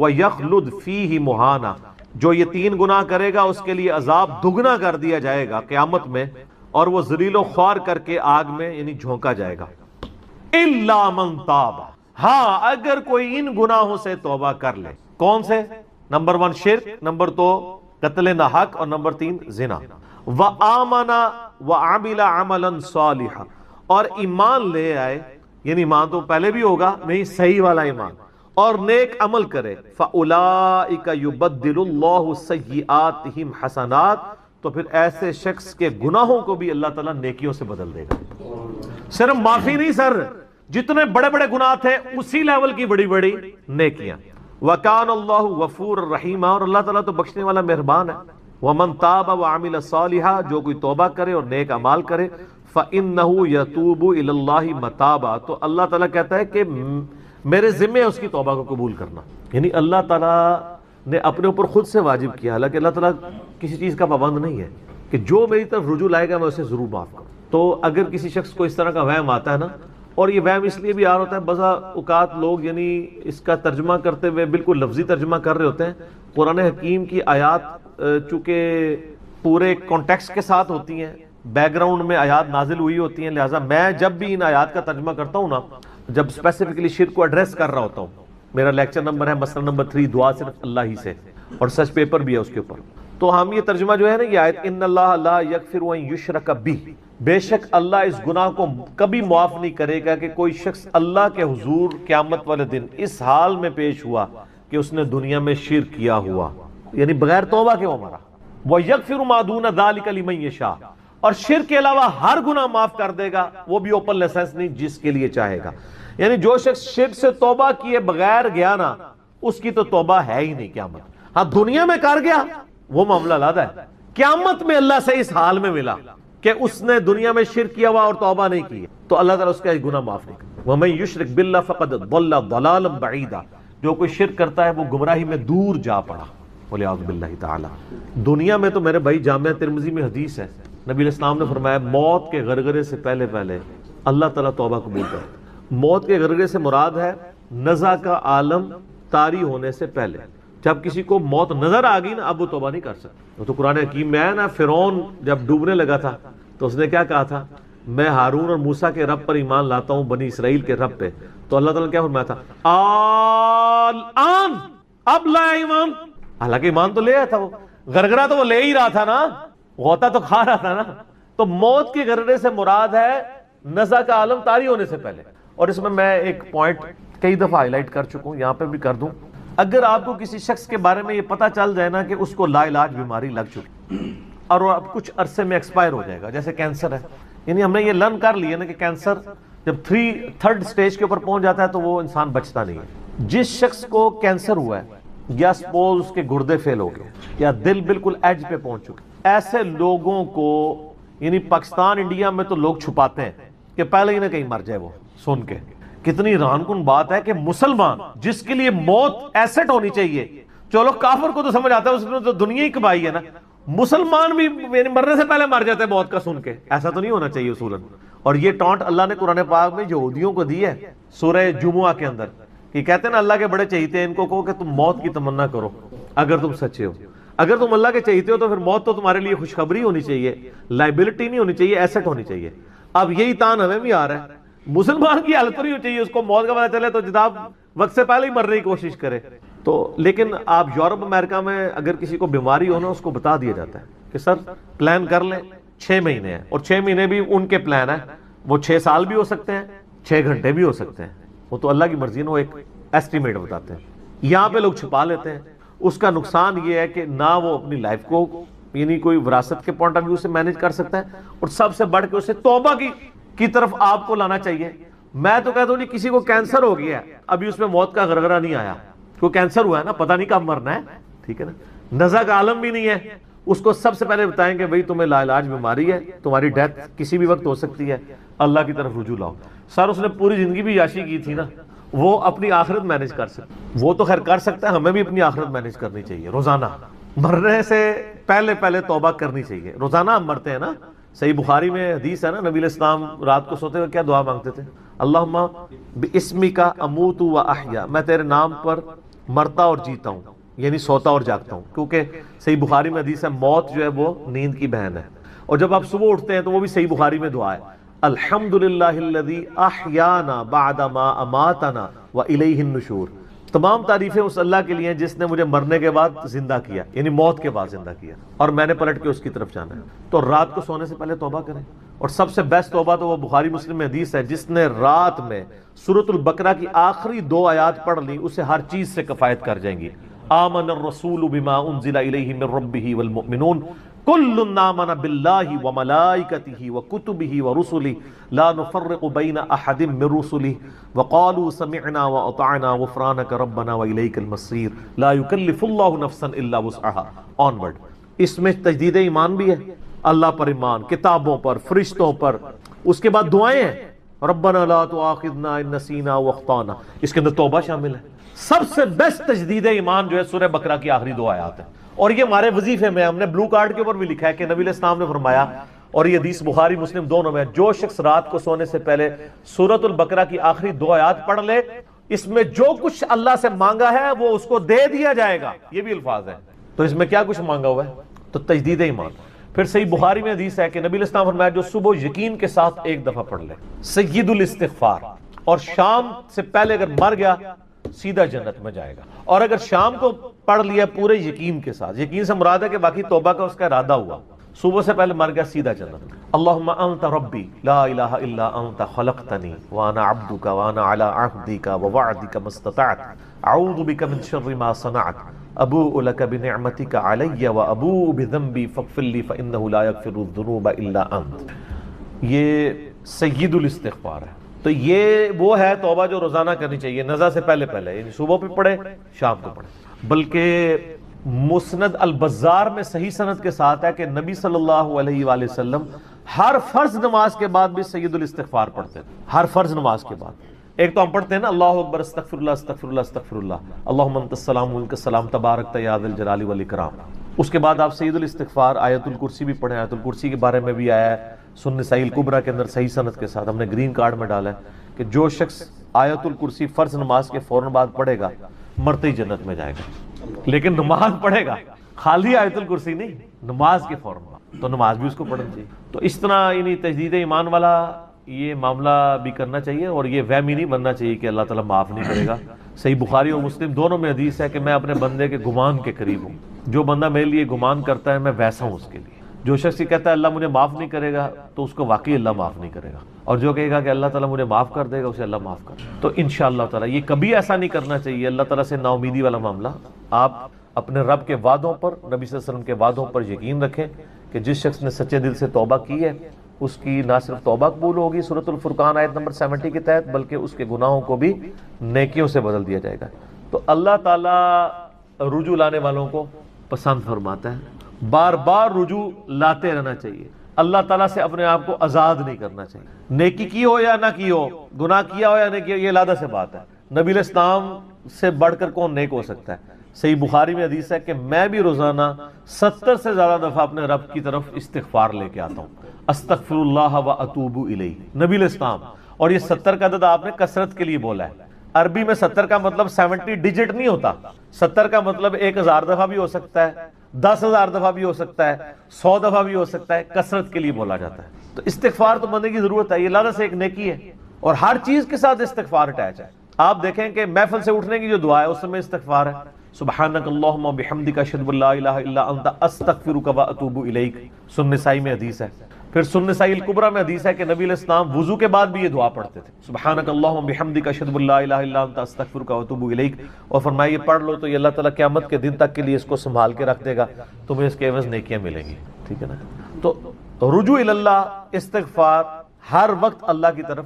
ويخلد فيه مہانا، جو یہ 3 گناہ کرے گا اس کے لیے عذاب دگنا کر دیا جائے گا قیامت میں، اور وہ ذلیل و خوار کر کے آگ میں یعنی جھونکا جائے گا۔ الا من تاب، ہاں اگر کوئی ان گناہوں سے توبہ کر لے۔ کون سے؟ نمبر 1 شرک، نمبر 2 قتل ناحق، اور نمبر 3 زنا۔ وآمن وعمل عملا صالحا، اور ایمان لے آئے، یعنی ایمان تو پہلے بھی ہوگا نہیں، صحیح والا ایمان، اور نیک عمل کرے۔ فَأُولَئِكَ يُبَدِّلُ اللَّهُ سَيِّئَاتِهِمْ حَسَنَات، تو پھر ایسے شخص کے گناہوں کو بھی اللہ تعالیٰ نیکیوں سے بدل دے گا۔ صرف معافی نہیں سر، جتنے بڑے بڑے گناہ تھے اسی لیول کی بڑی بڑی نیکیاں۔ وَكَانَ اللَّهُ غَفُورًا رَحِيمًا، اور اللہ تعالیٰ تو بخشنے والا مہربان ہے۔ وَمَن تَابَ وَعَمِلَ صَالِحًا، جو کوئی توبہ کرے اور نیک اعمال کرے، فَإِنَّهُ يَتُوبُ إِلَى اللَّهِ مَتَابًا، تو اللہ تعالیٰ کہتا ہے کہ میرے ذمہ ہے اس کی توبہ کو قبول کرنا، یعنی اللہ تعالیٰ نے اپنے اوپر خود سے واجب کیا، حالانکہ اللہ تعالیٰ کسی چیز کا پابند نہیں ہے کہ جو میری طرف رجوع لائے گا میں اسے ضرور معاف کروں۔ تو اگر کسی شخص کو اس طرح کا وہم آتا ہے نا، اور یہ وہم اس لیے بھی آ رہا ہوتا ہے، بعض اوقات لوگ یعنی اس کا ترجمہ کرتے ہوئے بالکل لفظی ترجمہ کر رہے ہوتے ہیں۔ قرآن حکیم کی آیات چونکہ پورے کانٹیکسٹ کے ساتھ ہوتی ہیں، بیک گراؤنڈ میں آیات نازل ہوئی ہوتی ہیں، لہٰذا میں جب بھی ان آیات کا ترجمہ کرتا ہوں نا، جب اسپیسیفکلی شرک کو ایڈریس کر رہا ہوتا ہوں، میرا لیکچر نمبر ہے مسئلہ نمبر 3 دعا صرف اللہ ہی سے، اور سچ پیپر بھی ہے اس کے اوپر، تو ہم یہ ترجمہ جو ہے نا یہ آیت ان اللہ لا یغفر ان یشرک بہ، بے شک اللہ اس گناہ کو کبھی معاف نہیں کرے گا کہ کوئی شخص اللہ کے حضور قیامت والے دن اس حال میں پیش ہوا کہ اس نے دنیا میں شرک کیا ہوا، یعنی بغیر توبہ کے وہ مرا۔ وَيَغْفِرُ مَا دُونَ ذَلِكَ لِمَن يَشَاءُ، اور شرک کے علاوہ ہر گناہ معاف کر دے گا، وہ بھی اوپن لائسنس نہیں، جس کے لیے چاہے گا۔ یعنی جو شخص شرک سے توبہ کیے بغیر گیا نا، اس کی تو توبہ ہے ہی نہیں قیامت۔ ہاں دنیا میں کر گیا وہ معاملہ علیحدہ ہے، قیامت میں اللہ سے اس حال میں ملا کہ اس نے دنیا میں شرک کیا ہوا اور توبہ نہیں کی، تو اللہ تعالیٰ اس کا گناہ معاف نہیں کرتا۔ وَمَن يُشْرِكْ بِاللَّهِ فَقَدْ ضَلَّ ضَلَالًا بَعِيدًا، جو کوئی شرک کرتا ہے وہ گمراہی میں دور جا پڑا، وَلِعَوْذُ بِاللَّهِ تعالی۔ دنیا میں تو میرے بھائی جامعہ ترمذی میں حدیث ہے، نبی علیہ السلام نے فرمایا موت کے غرغرے سے پہلے اللہ تعالیٰ توبہ قبول کرتا۔ موت کے غرغرے سے مراد ہے نزع کا عالم طاری ہونے سے پہلے، جب کسی کو موت نظر آ گئی نا اب وہ توبہ نہیں کر سکتا۔ وہ تو قرآن حکیم میں ہے نا، فرعون جب ڈوبنے لگا تھا تو اس نے کیا کہا تھا، میں ہارون اور موسیٰ کے رب پر ایمان لاتا ہوں، بنی اسرائیل کے رب پہ، تو اللہ تعالیٰ نے کیا فرمایا تھا، الآن، اب لایا ایمان، حالانکہ ایمان تو لے آیا تھا، وہ غرغرہ تو وہ لے ہی رہا تھا نا، غوطہ تو کھا رہا تھا نا۔ تو موت کے غرغرے سے مراد ہے نزع کا عالم طاری ہونے سے پہلے۔ اور اس میں ایک پوائنٹ کئی دفعہ ہائی لائٹ کر چکا ہوں، یہاں پہ بھی کر دوں، اگر آپ کو کسی شخص کے بارے میں یہ پتا چل جائے نا کہ اس کو لا علاج بیماری لگ چکی اور وہ اب کچھ عرصے میں ایکسپائر ہو جائے گا، جیسے کینسر ہے، یعنی ہم نے یہ لرن کر لیا نا کہ کینسر جب 3rd سٹیج کے اوپر پہنچ جاتا ہے تو وہ انسان بچتا نہیں ہے۔ جس شخص کو کینسر ہوا ہے یا سپوز اس کے گردے فیل ہو گئے یا دل بالکل ایج پہ پہنچ چکے، ایسے لوگوں کو یعنی پاکستان انڈیا میں تو لوگ چھپاتے ہیں کہ پہلے ہی نہ کہیں مر جائے وہ سن کے۔ کتنی حیران کن بات ہے کہ مسلمان جس کے لیے موت ایسٹ ہونی چاہیے، چلو کافر کو تو سمجھ آتا ہے، اس نے تو دنیا ہی کمائی ہے نا، مسلمان بھی مرنے سے پہلے مر جاتے ہیں موت کا سن کے، ایسا تو نہیں ہونا چاہیے اصولاً۔ اور یہ ٹانٹ اللہ نے قرآن پاک میں یہودیوں کو دی ہے سورہ جمعہ کے اندر، کہ کہتے ہیں نا اللہ کے بڑے چہیتے ہیں، ان کو کہو کہ تم موت کی تمنا کرو اگر تم سچے ہو۔ اگر تم اللہ کے چاہتے ہو تو پھر موت تو تمہارے لیے خوشخبری ہونی چاہیے، لائبلٹی نہیں ہونی چاہیے، ایسٹ ہونی چاہیے۔ اب یہی تان ہمیں بھی آ رہا ہے، مسلمان کی حالت نہیں ہونی چاہیے، اس کو موت کا پتہ چلے تو جناب وقت سے پہلے ہی مرنے کی کوشش کرے۔ تو لیکن آپ یورپ امریکہ میں اگر کسی کو بیماری ہو نا، اس کو بتا دیا جاتا ہے کہ سر پلان کر لیں 6 مہینے ہیں، اور 6 مہینے بھی ان کے پلان ہیں، وہ 6 سال بھی ہو سکتے ہیں، 6 گھنٹے بھی ہو سکتے ہیں، وہ تو اللہ کی مرضی ہے، وہ ایک ایسٹیمیٹ بتاتے ہیں۔ یہاں پہ لوگ چھپا لیتے ہیں۔ اس کا نقصان یہ ہے کہ نہ وہ اپنی لائف کو یعنی کوئی وراثت کے پوائنٹ آف ویو سے مینج کر سکتا ہے، اور سب سے بڑھ کے اسے توبہ کی طرف آپ کو لانا چاہیے۔ میں تو کہتا ہوں جی کسی کو کینسر ہو گیا ہے، ابھی اس میں موت کا غرغرہ نہیں آیا، کو کینسر ہوا ہے نا، پتہ نہیں کب مرنا ہے، ٹھیک ہے نا، نزع کا عالم بھی نہیں ہے، اس کو سب سے پہلے بتائیں کہ بھئی تمہیں لا علاج بیماری ہے، تمہاری ڈیتھ کسی بھی وقت ہو سکتی ہے، اللہ کی طرف رجوع لاؤ۔ سر اس نے پوری زندگی بھی عیاشی کی تھی نا، وہ اپنی آخرت مینج کر سکتا، وہ تو خیر کر سکتا ہے، ہمیں بھی اپنی آخرت مینج کرنی چاہیے۔ روزانہ مرنے سے پہلے توبہ کرنی چاہیے۔ روزانہ ہم مرتے ہیں نا، صحیح بخاری میں حدیث ہے نا، نبی علیہ السلام رات کو سوتے ہوئے کیا دعا مانگتے تھے؟ اللہم باسمک اموت و احیا، میں تیرے نام پر مرتا اور جیتا ہوں، یعنی سوتا اور جاگتا ہوں، کیونکہ صحیح بخاری میں حدیث ہے موت جو ہے وہ نیند کی بہن ہے۔ اور جب آپ صبح اٹھتے ہیں تو وہ بھی صحیح بخاری میں دعا ہے، الحمدللہ الذی احیانا بعد ما اماتنا والیہ النشور، تمام تعریفیں اس اللہ کے لیے ہیں جس نے مجھے مرنے کے بعد زندہ کیا، یعنی موت کے بعد زندہ کیا، اور میں نے پلٹ کے اس کی طرف جانا ہے۔ تو رات کو سونے سے پہلے توبہ کریں، اور سب سے بیسٹ توبہ تو وہ بخاری مسلم میں حدیث ہے، جس نے رات میں سورۃ البقرہ کی آخری 2 آیات پڑھ لی اسے ہر چیز سے کفایت کر جائیں گی۔ آمن الرسول بما انزل الیہ من ربہ والمؤمنون کل آمن باللہ وملائکتہ وکتبہ ورسلہ لا نفرق بین احد من رسلہ وقالوا سمعنا واطعنا غفرانک ربنا والیک المصیر لا یکلف اللہ نفسا الا وسعها۔ آنورڈ، اس میں تجدید ایمان بھی ہے، اللہ پر ایمان، کتابوں پر، فرشتوں پر، اس کے بعد دعائیں ہیں، ربنا لا تؤاخذنا ان نسینا واخطانا، اس کے اندر توبہ شامل ہے۔ سب سے بیسٹ تجدید ایمان جو ہے سورہ بقرہ کی آخری 2 آیات ہیں، اور یہ ہمارے وظیفے میں ہم نے بلو کارڈ کے اوپر بھی لکھا ہے کہ نبی علیہ السلام نے فرمایا، اور یہ حدیث بخاری مسلم دونوں میں، جو شخص رات کو سونے سے پہلے سورۃ البقرہ کی آخری 2 آیات پڑھ لے، اس میں جو کچھ اللہ سے مانگا ہے وہ اس کو دے دیا جائے گا، یہ بھی الفاظ ہیں۔ تو اس میں کیا کچھ مانگا ہوا ہے؟ تو تجدید ایمان۔ پھر صحیح بخاری میں حدیث ہے کہ نبی علیہ السلام فرمایا جو صبح یقین کے ساتھ ایک دفعہ پڑھ لے سید الاستغفار، اور شام سے پہلے اگر مر گیا سیدھا جنت میں جائے گا، اور اگر شام کو پڑھ لیا پورے یقین کے ساتھ، یقین سے مراد ہے کہ باقی توبہ کا اس کا ارادہ ہوا، صبح سے پہلے مر گیا سیدھا جنت۔ اللہم انت ربی لا الہ الا انت خلقتنی وانا عبدک وانا علی عہدک ووعدک ما استطعت اعوذ بک من شر ما صنعت ابوء لک بنعمتک علی وابوء بذنبی فاغفر لی فانہ لا یغفر الذنوب الا انت۔ یہ سید الاستغفار ہے۔ تو یہ وہ ہے توبہ جو روزانہ کرنی چاہیے، نزع سے پہلے یعنی صبح پہ پڑھے، شام کو پڑھے۔ بلکہ مسند البزار میں صحیح سند کے ساتھ ہے کہ نبی صلی اللہ علیہ وآلہ وسلم ہر فرض نماز کے بعد بھی سید الاستغفار پڑھتے ہیں، ہر فرض نماز کے بعد۔ ایک تو ہم پڑھتے ہیں نا اللہ اکبر استغفر اللہ استغفر اللہ استغفر اللہ اللہم انت السلام منک السلام تبارک یا ذا الجلال والاکرام، اس کے بعد آپ سید الاستغفار آیت الکرسی بھی پڑھیں، آیت الکرسی کے بارے میں بھی آیا ہے سنن نسائی الکبریٰ کے اندر صحیح سند کے ساتھ، ہم نے گرین کارڈ میں ڈالا ہے کہ جو شخص آیت الکرسی فرض نماز کے فوراً بعد پڑھے گا مرتے ہی جنت میں جائے گا، لیکن نماز پڑھے گا، خالی آیت الکرسی نہیں، نماز کے فوراً بعد، تو نماز بھی اس کو پڑھنا چاہیے۔ تو اس طرح یعنی تجدید ایمان والا یہ معاملہ بھی کرنا چاہیے، اور یہ وہم ہی نہیں بننا چاہیے کہ اللہ تعالیٰ معاف نہیں کرے گا۔ صحیح بخاری اور مسلم دونوں میں حدیث ہے کہ میں اپنے بندے کے گمان کے قریب ہوں، جو بندہ میرے لیے گمان کرتا ہے میں ویسا ہوں اس کے لیے۔ جو شخص یہ کہتا ہے اللہ مجھے معاف نہیں کرے گا تو اس کو واقعی اللہ معاف نہیں کرے گا، اور جو کہے گا کہ اللہ تعالیٰ مجھے معاف کر دے گا اسے اللہ معاف کر دے گا۔ تو انشاءاللہ تعالیٰ یہ کبھی ایسا نہیں کرنا چاہیے اللہ تعالیٰ سے نا امیدی والا معاملہ۔ آپ اپنے رب کے وعدوں پر، نبی صلی اللہ علیہ وسلم کے وعدوں پر یقین رکھیں کہ جس شخص نے سچے دل سے توبہ کی ہے اس کی نہ صرف توبہ قبول ہوگی سورۃ الفرقان آیت نمبر 70 کے تحت، بلکہ اس کے گناہوں کو بھی نیکیوں سے بدل دیا جائے گا۔ تو اللہ تعالیٰ رجوع لانے والوں کو پسند فرماتا ہے، بار بار رجوع لاتے رہنا چاہیے، اللہ تعالیٰ سے اپنے آپ کو آزاد نہیں کرنا چاہیے، نیکی کی ہو یا نہ کی ہو، گناہ کیا ہو یا نہیں کیا، یہ علیحدہ سے بات ہے۔ نبی علیہ السلام سے بڑھ کر کون نیک ہو سکتا ہے؟ صحیح بخاری میں حدیث ہے کہ میں بھی روزانہ 70 سے زیادہ دفعہ اپنے رب کی طرف استغفار لے کے آتا ہوں، استغفر اللہ و اتوب الیہ، نبی علیہ السلام۔ اور یہ 70 کا عدد آپ نے کثرت کے لیے بولا ہے، عربی میں 70 کا مطلب 70 ڈیجٹ نہیں ہوتا، 70 کا مطلب 1000 دفعہ بھی ہو سکتا ہے، 10,000 دفعہ بھی ہو سکتا ہے، 100 دفعہ بھی ہو سکتا ہے، کثرت کے لیے بولا جاتا ہے۔ تو استغفار تو بندے کی ضرورت ہے، یہ اللہ سے ایک نیکی ہے، اور ہر چیز کے ساتھ استغفار اٹیچ ہے۔ آپ دیکھیں کہ محفل سے اٹھنے کی جو دعا ہے اس میں استغفار ہے، سبحانک اللہم وبحمدک اشہد ان لا الہ الا انت استغفرک واتوب الیک، سنن نسائی میں حدیث ہے۔ پھر سنن نسائی الکبریٰ میں حدیث ہے کہ نبی علیہ السلام وضو کے بعد بھی یہ دعا پڑھتے تھے، سبحانک اللہم وبحمدک اشہد ان لا الہ الا انت استغفرک واتوب الیک، اور فرمایا یہ پڑھ لو تو یہ اللہ تعالیٰ قیامت کے دن تک کے لیے اس کو سنبھال کے رکھ دے گا، تمہیں اس کے عوض نیکیاں ملیں گی، ٹھیک ہے نا۔ تو رجوع اللہ، استغفار، ہر وقت اللہ کی طرف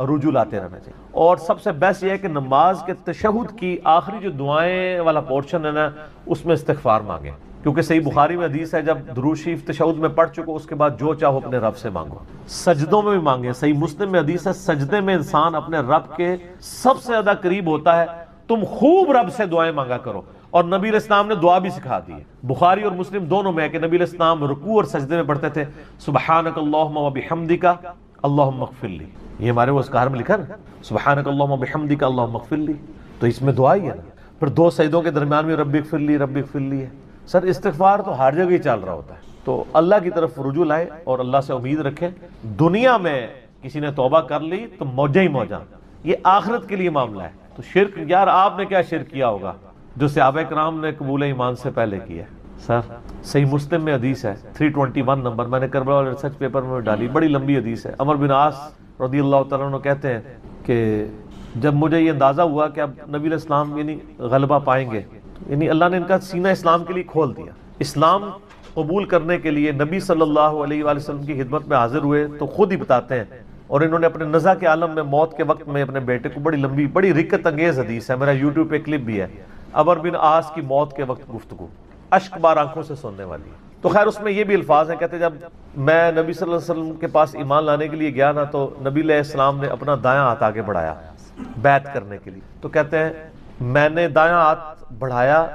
رجوع لاتے رہنا چاہیے۔ اور سب سے بیسٹ یہ ہے کہ نماز کے تشہد کی آخری جو دعائیں والا پورشن ہے نا، اس میں استغفار مانگیں، کیونکہ صحیح بخاری میں حدیث ہے جب درود شریف تشہد میں پڑھ چکو اس کے بعد جو چاہو اپنے رب سے مانگو۔ سجدوں میں بھی مانگیں، صحیح مسلم میں حدیث ہے سجدے میں انسان اپنے رب کے سب سے زیادہ قریب ہوتا ہے، تم خوب رب سے دعائیں مانگا کرو۔ اور نبی علیہ السلام نے دعا بھی سکھا دی ہے، بخاری اور مسلم دونوں میں ہے کہ نبی علیہ السلام رکوع اور سجدے میں پڑھتے تھے سبحانک اللہم وبحمدک اللہم اغفر لی، یہ ہمارے وہ اذکار میں لکھا نا، سبحانک اللہم وبحمدک اللہم اغفر لی، تو اس میں دعا ہی ہے نا۔ پھر دو سجدوں کے درمیان میں رب اغفر لی رب اغفر لی ہے۔ سر استغفار تو ہر جگہ ہی چل رہا ہوتا ہے، تو اللہ کی طرف رجوع لائیں اور اللہ سے امید رکھیں۔ دنیا میں کسی نے توبہ کر لی تو موجہ ہی موجہ، یہ آخرت کے لیے معاملہ ہے۔ تو شرک، یار آپ نے کیا شرک کیا ہوگا جو صحابہ کرام نے قبول ایمان سے پہلے کیا ہے؟ سر صحیح مسلم میں حدیث ہے 321 نمبر، میں نے کربلا والے ریسرچ پیپر میں ڈالی، بڑی لمبی حدیث ہے۔ عمر بن عاص رضی اللہ تعالیٰ عنہ کہتے ہیں کہ جب مجھے یہ اندازہ ہوا کہ اب نبی علیہ السلام یعنی غلبہ پائیں گے، یعنی اللہ نے ان کا سینہ اسلام کے لیے کھول دیا، اسلام قبول کرنے کے لیے نبی صلی اللہ علیہ وآلہ وسلم کی خدمت میں حاضر ہوئے، تو خود ہی بتاتے ہیں، اور انہوں نے اپنے نزع کے عالم میں موت کے وقت میں اپنے بیٹے کو، بڑی لمبی بڑی رکت انگیز حدیث ہے، میرا یوٹیوب پہ کلپ بھی ہے، عمر بن عاص کی موت کے وقت گفتگو اشک بار آنکھوں سے سننے والی ہے۔ تو خیر اس میں یہ بھی الفاظ ہیں، کہتے جب میں نبی صلی اللہ علیہ وسلم کے پاس ایمان لانے کے لیے گیا نا، تو نبی علیہ السلام نے اپنا دایاں ہاتھ آگے بڑھایا بیعت کرنے کے لیے، تو کہتے ہیں میں نے دایاں ہاتھ بڑھایا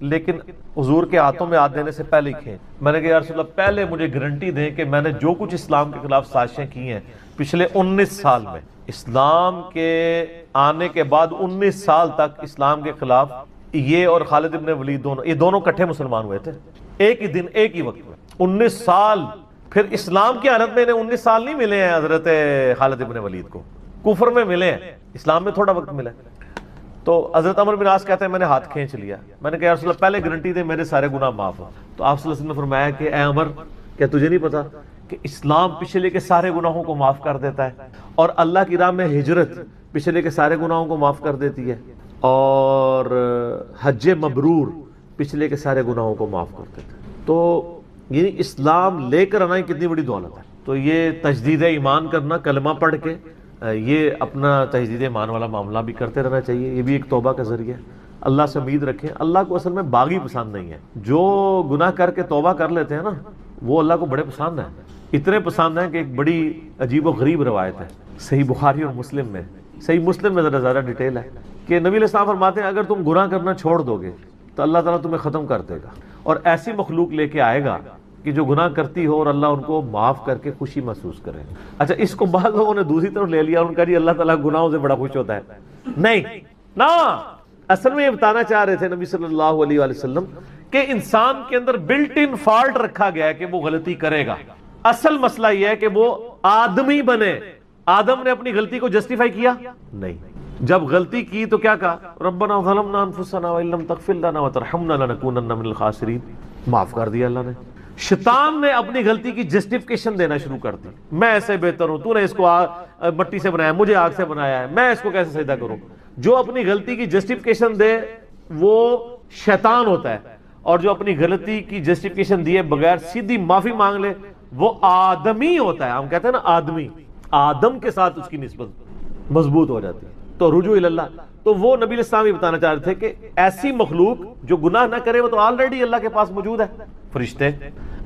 لیکن حضور کے ہاتھوں میں ہاتھ دینے سے پہلے کھینچ، میں نے کہا یا رسول اللہ پہلے مجھے گارنٹی دیں کہ میں نے جو کچھ اسلام کے خلاف سازشیں کی ہیں پچھلے 19 سال میں، اسلام کے آنے کے بعد 19 سال تک اسلام کے خلاف یہ اور خالد ابن ولید دونوں، یہ دونوں کٹھے مسلمان ہوئے تھے ایک ہی دن ایک ہی وقت میں، 19 سال۔ پھر اسلام کی حالت میں انہیں 19 سال نہیں ملے ہیں حضرت خالد ابن ولید کو، کفر میں ملے ہیں، اسلام میں تھوڑا وقت ملا ہے۔ تو حضرت عمر بن عاص کہتے ہیں میں نے ہاتھ کھینچ لیا، میں نے کہا یا رسول اللہ پہلے گارنٹی دے میرے سارے گناہ معاف ہو۔ تو آپ صلی اللہ علیہ وسلم نے فرمایا کہ اے عمر، کیا تجھے نہیں پتا کہ اسلام پچھلے کے سارے گناہوں کو معاف کر دیتا ہے، اور اللہ کی راہ میں ہجرت پچھلے کے سارے گناہوں کو معاف کر دیتی ہے، اور حج مبرور پچھلے کے سارے گناہوں کو معاف کر دیتا ہے۔ تو یعنی اسلام لے کر آنا کتنی بڑی دولت ہے۔ تو یہ تجدید ایمان کرنا، کلمہ پڑھ کے یہ اپنا تجدید ایمان والا معاملہ بھی کرتے رہنا چاہیے، یہ بھی ایک توبہ کا ذریعہ ہے۔ اللہ سے امید رکھیں، اللہ کو اصل میں باغی پسند نہیں ہے، جو گناہ کر کے توبہ کر لیتے ہیں نا وہ اللہ کو بڑے پسند ہیں، اتنے پسند ہیں کہ ایک بڑی عجیب و غریب روایت ہے صحیح بخاری اور مسلم میں، صحیح مسلم میں ذرا زیادہ ڈیٹیل ہے کہ نبی علیہ السلام فرماتے ہیں اگر تم گناہ کرنا چھوڑ دو گے تو اللہ تعالیٰ تمہیں ختم کر دے گا، اور ایسی مخلوق لے کے آئے گا کہ جو گناہ کرتی ہو اور اللہ ان کو معاف کر کے خوشی محسوس کرے۔ اچھا اس کو بعض لوگوں نے دوسری طرف لے لیا، ان کا جی اللہ تعالیٰ گناہوں سے بڑا خوش ہوتا ہے، نہیں نا، اصل میں یہ بتانا چاہ رہے تھے نبی صلی اللہ علیہ وآلہ وسلم کہ انسان کے اندر بلٹ ان فالٹ رکھا گیا ہے کہ وہ غلطی کرے گا، اصل مسئلہ یہ ہے کہ وہ آدمی بنے۔ آدم نے اپنی غلطی کو جسٹیفائی کیا نہیں، جب غلطی کی تو کیا کہا ربنا ظلمنا انفسنا وان لم تغفر لنا وترحمنا لنکونن من الخاسرین، معاف کر دیا اللہ نے۔ شیطان نے اپنی غلطی کی جسٹیفیکیشن دینا شروع کر دی، میں ایسے بہتر ہوں، تو نے اس کو مٹی سے بنایا، مجھے آگ سے بنایا ہے، میں اس کو کیسے سجدہ کروں۔ جو اپنی غلطی کی جسٹیفیکیشن دے وہ شیطان ہوتا ہے، اور جو اپنی غلطی کی جسٹیفیکیشن دیے بغیر سیدھی معافی مانگ لے وہ آدمی ہوتا ہے۔ ہم کہتے ہیں نا آدمی، آدم کے ساتھ اس کی نسبت مضبوط ہو جاتی ہے۔ تو رجوع اللہ، تو وہ نبی علیہ السلام یہ بتانا چاہ رہے تھے کہ ایسی مخلوق جو گناہ نہ کرے وہ تو آلریڈی اللہ کے پاس موجود ہے، فرشتے۔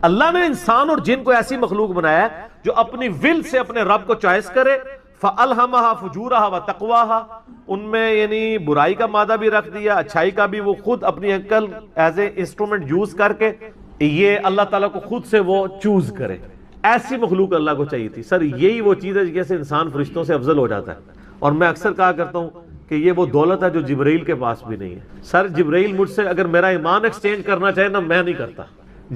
اللہ نے انسان اور جن کو ایسی مخلوق بنایا ہے جو اپنی ول سے اپنے رب کو چوائس کرے، فَأَلْهَمَهَا فُجُورَهَا وَتَقْوَاهَا، ان میں یعنی برائی کا مادہ بھی رکھ دیا، اچھائی کا بھی، وہ خود اپنی عقل ایز اے انسٹرومنٹ یوز کر کے یہ اللہ تعالیٰ کو خود سے وہ چوز کرے۔ ایسی مخلوق اللہ کو چاہیے تھی۔ سر یہی وہ چیز ہے جیسے انسان فرشتوں سے افضل ہو جاتا ہے، اور میں اکثر کہا کرتا ہوں کہ یہ وہ دولت ہے جو جبرائیل کے پاس بھی نہیں ہے. سر جبرائیل مجھ سے اگر میرا ایمان ایکسچینج کرنا چاہے نا، میں نہیں کرتا.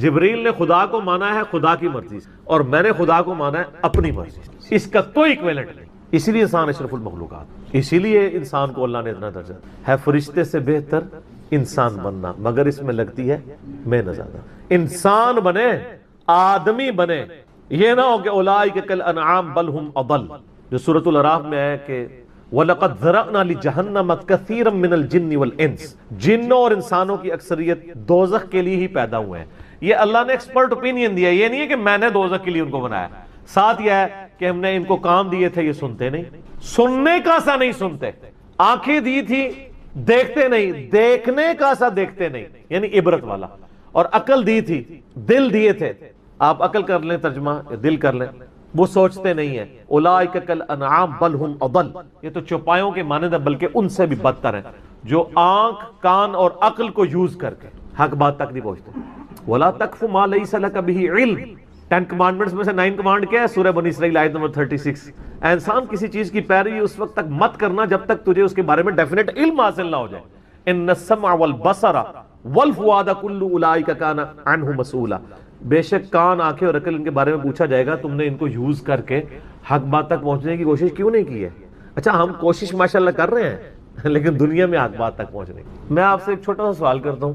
جبرائیل نے خدا کو مانا ہے خدا کی مرضی سے، اور میں نے خدا کو مانا ہے اپنی مرضی سے. اس کا کوئی ایکویلنٹ نہیں. اسی لیے انسان اشرف المخلوقات، اسی لیے انسان کو اللہ نے اتنا درجہ ہے. فرشتے سے بہتر انسان بننا، مگر اس میں لگتی ہے محنت زیادہ. انسان بنے، آدمی بنے، یہ نہ ہو کہ اولئک کالانعام بل ہم اضل، جو سورۃ الاعراف میں ہے کہ وَلَقَدْ ذَرَأْنَا لِجَهَنَّمَ كَثِيرًا مِنَ الْجِنِّ وَالْإِنسِ، جنوں اور انسانوں کی اکثریت دوزخ کے لیے ہی پیدا ہوئے ہیں. یہ اللہ نے ایکسپرٹ اوپینین دیا، یہ نہیں ہے کہ میں نے دوزخ کے لیے ان کو بنایا. ساتھ یہ ہے کہ ہم نے ان کو کام دیے تھے، یہ سنتے نہیں، سننے کا سا نہیں سنتے. آنکھیں دی تھی دیکھتے نہیں، دیکھنے کا سا دیکھتے نہیں، یعنی عبرت والا. اور عقل دی تھی، دل دیے تھے. آپ عقل کر لیں ترجمہ، دل کر لیں، وہ سوچتے نہیں ہیں. اولئک کالانعام بل ہم اضل، یہ تو چوپایوں کے مانند ہے، بلکہ ان سے بھی بدتر ہیں، جو آنکھ کان اور عقل کو یوز کر کے حق بات تک نہیں پہنچتے. ولا تقف ما لیس لک بہ علم، 10 کمانڈمنٹس میں سے 9 کمانڈ کیا ہے؟ سورہ بنی اسرائیل آیت نمبر 36. انسان کسی چیز کی پیروی اس وقت تک مت کرنا جب تک تجھے اس کے بارے میں ڈیفینیٹ علم حاصل نہ ہو جائے. ان السمع والبصر والفؤاد کل اولئک کان عنہ مسئولا، بے شک کان، آنکھیں اور عقل ان کے بارے میں پوچھا جائے گا. تم نے ان کو یوز کر کے حق بات تک پہنچنے کی کوشش کیوں نہیں کی ہے؟ اچھا ہم کوشش ماشاءاللہ کر رہے ہیں، لیکن دنیا میں حق بات تک پہنچنے کی. میں آپ سے ایک چھوٹا سا سوال کرتا ہوں.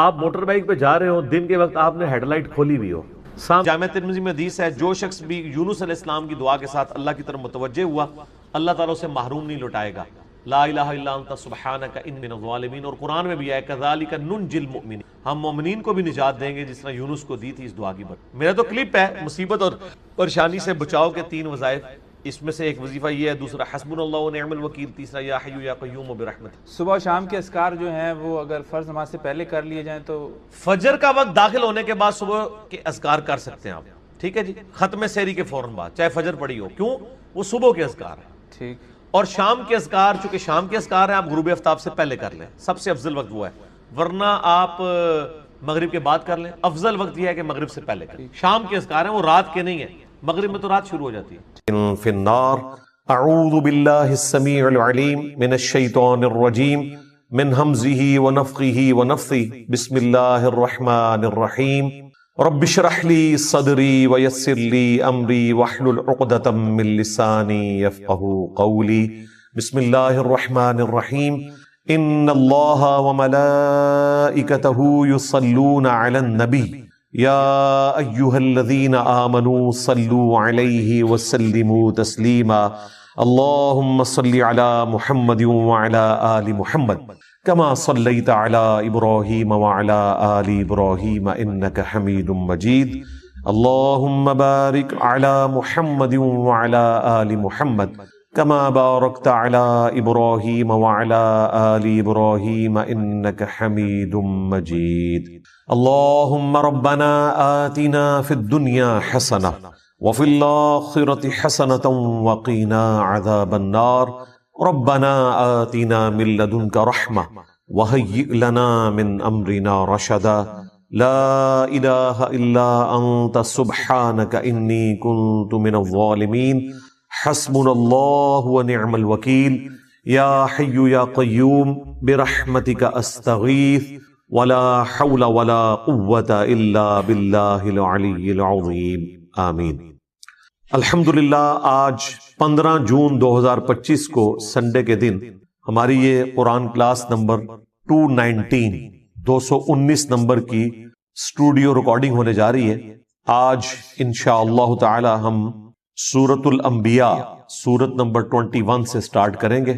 آپ موٹر بائک پہ جا رہے ہو، دن کے وقت آپ نے ہیڈ لائٹ کھولی ہوئی ہو، جامع ترمذی میں حدیث ہے، جو شخص بھی یونس علیہ السلام کی دعا کے ساتھ اللہ کی طرف متوجہ ہوا، اللہ تعالیٰ اسے محروم نہیں لوٹائے گا. لا الہ الا انت سبحانک انی من الظالمین. اور قرآن میں بھی ہے کذالک ننجی المؤمنین، ہم مومنین کو بھی نجات دیں گے جس طرح یونس کو دی تھی اس دعا کی برکت. میرا تو کلپ ہے مصیبت اور پریشانی سے بچاؤ کے 3 وظائف، اس میں سے ایک وظیفہ یہ ہے، دوسرا حسبنا اللہ ونعم الوکیل، تیسرا یا حی یا قیوم برحمتہ. صبح و شام کے اذکار جو ہیں وہ اگر فرض نماز سے پہلے کر لیے جائیں تو فجر کا وقت داخل ہونے کے بعد صبح کے اذکار کر سکتے ہیں آپ، ٹھیک ہے جی، ختم سحری کے فوراً بعد، چاہے فجر پڑی ہو. کیوں؟ وہ صبح کے اذکار ہیں. ٹھیک. اور شام کے اذکار، چونکہ شام کے اذکار ہیں، آپ غروب آفتاب سے پہلے کر لیں، سب سے افضل وقت وہ ہے. ورنہ آپ مغرب کے بعد کر لیں، افضل وقت یہ ہے کہ مغرب سے پہلے کریں. شام کے اذکار ہیں، وہ رات کے نہیں ہیں، مغرب میں تو رات شروع ہو جاتی ہے. فی النار. اعوذ باللہ السمیع العلیم من الشیطان الرجیم من ہمزہ ونفخہ ونفثہ. بسم اللہ الرحمن الرحیم. رب اشرح لی صدری ویسر لی امری واحلل عقدۃ من لسانی یفقہوا قولی. بسم اللہ الرحمن الرحیم. ان اللہ وملائکتہ یصلون علی النبی یا ایہا الذین آمنوا صلوا علیہ وسلموا تسلیما. اللہم صل علی محمد وعلی آل محمد كما صليت على إبراهيم وعلى آل إبراهيم إنك حميد مجيد. اللهم بارك على محمد وعلى آل محمد كما باركت على إبراهيم وعلى آل إبراهيم إنك حميد مجيد. اللهم ربنا آتنا في الدنيا حسنة وفي الآخرة حسنة وقنا عذاب النار. ربنا آتنا من لدنك رحمة وهيئ لنا من أمرنا رشدا. لا إله إلا أنت سبحانك إني كنت من الظالمين. حسبنا الله ونعم الوكيل. يا حي يا قيوم برحمتك أستغيث ولا حول ولا قوة إلا بالله العلي العظيم. آمين. الحمدللہ آج 15 جون 2025 کو سنڈے کے دن ہماری یہ قرآن کلاس نمبر 219 نمبر کی اسٹوڈیو ریکارڈنگ ہونے جا رہی ہے. آج انشاءاللہ تعالی ہم سورۃ الانبیاء سورت نمبر 21 سے سٹارٹ کریں گے.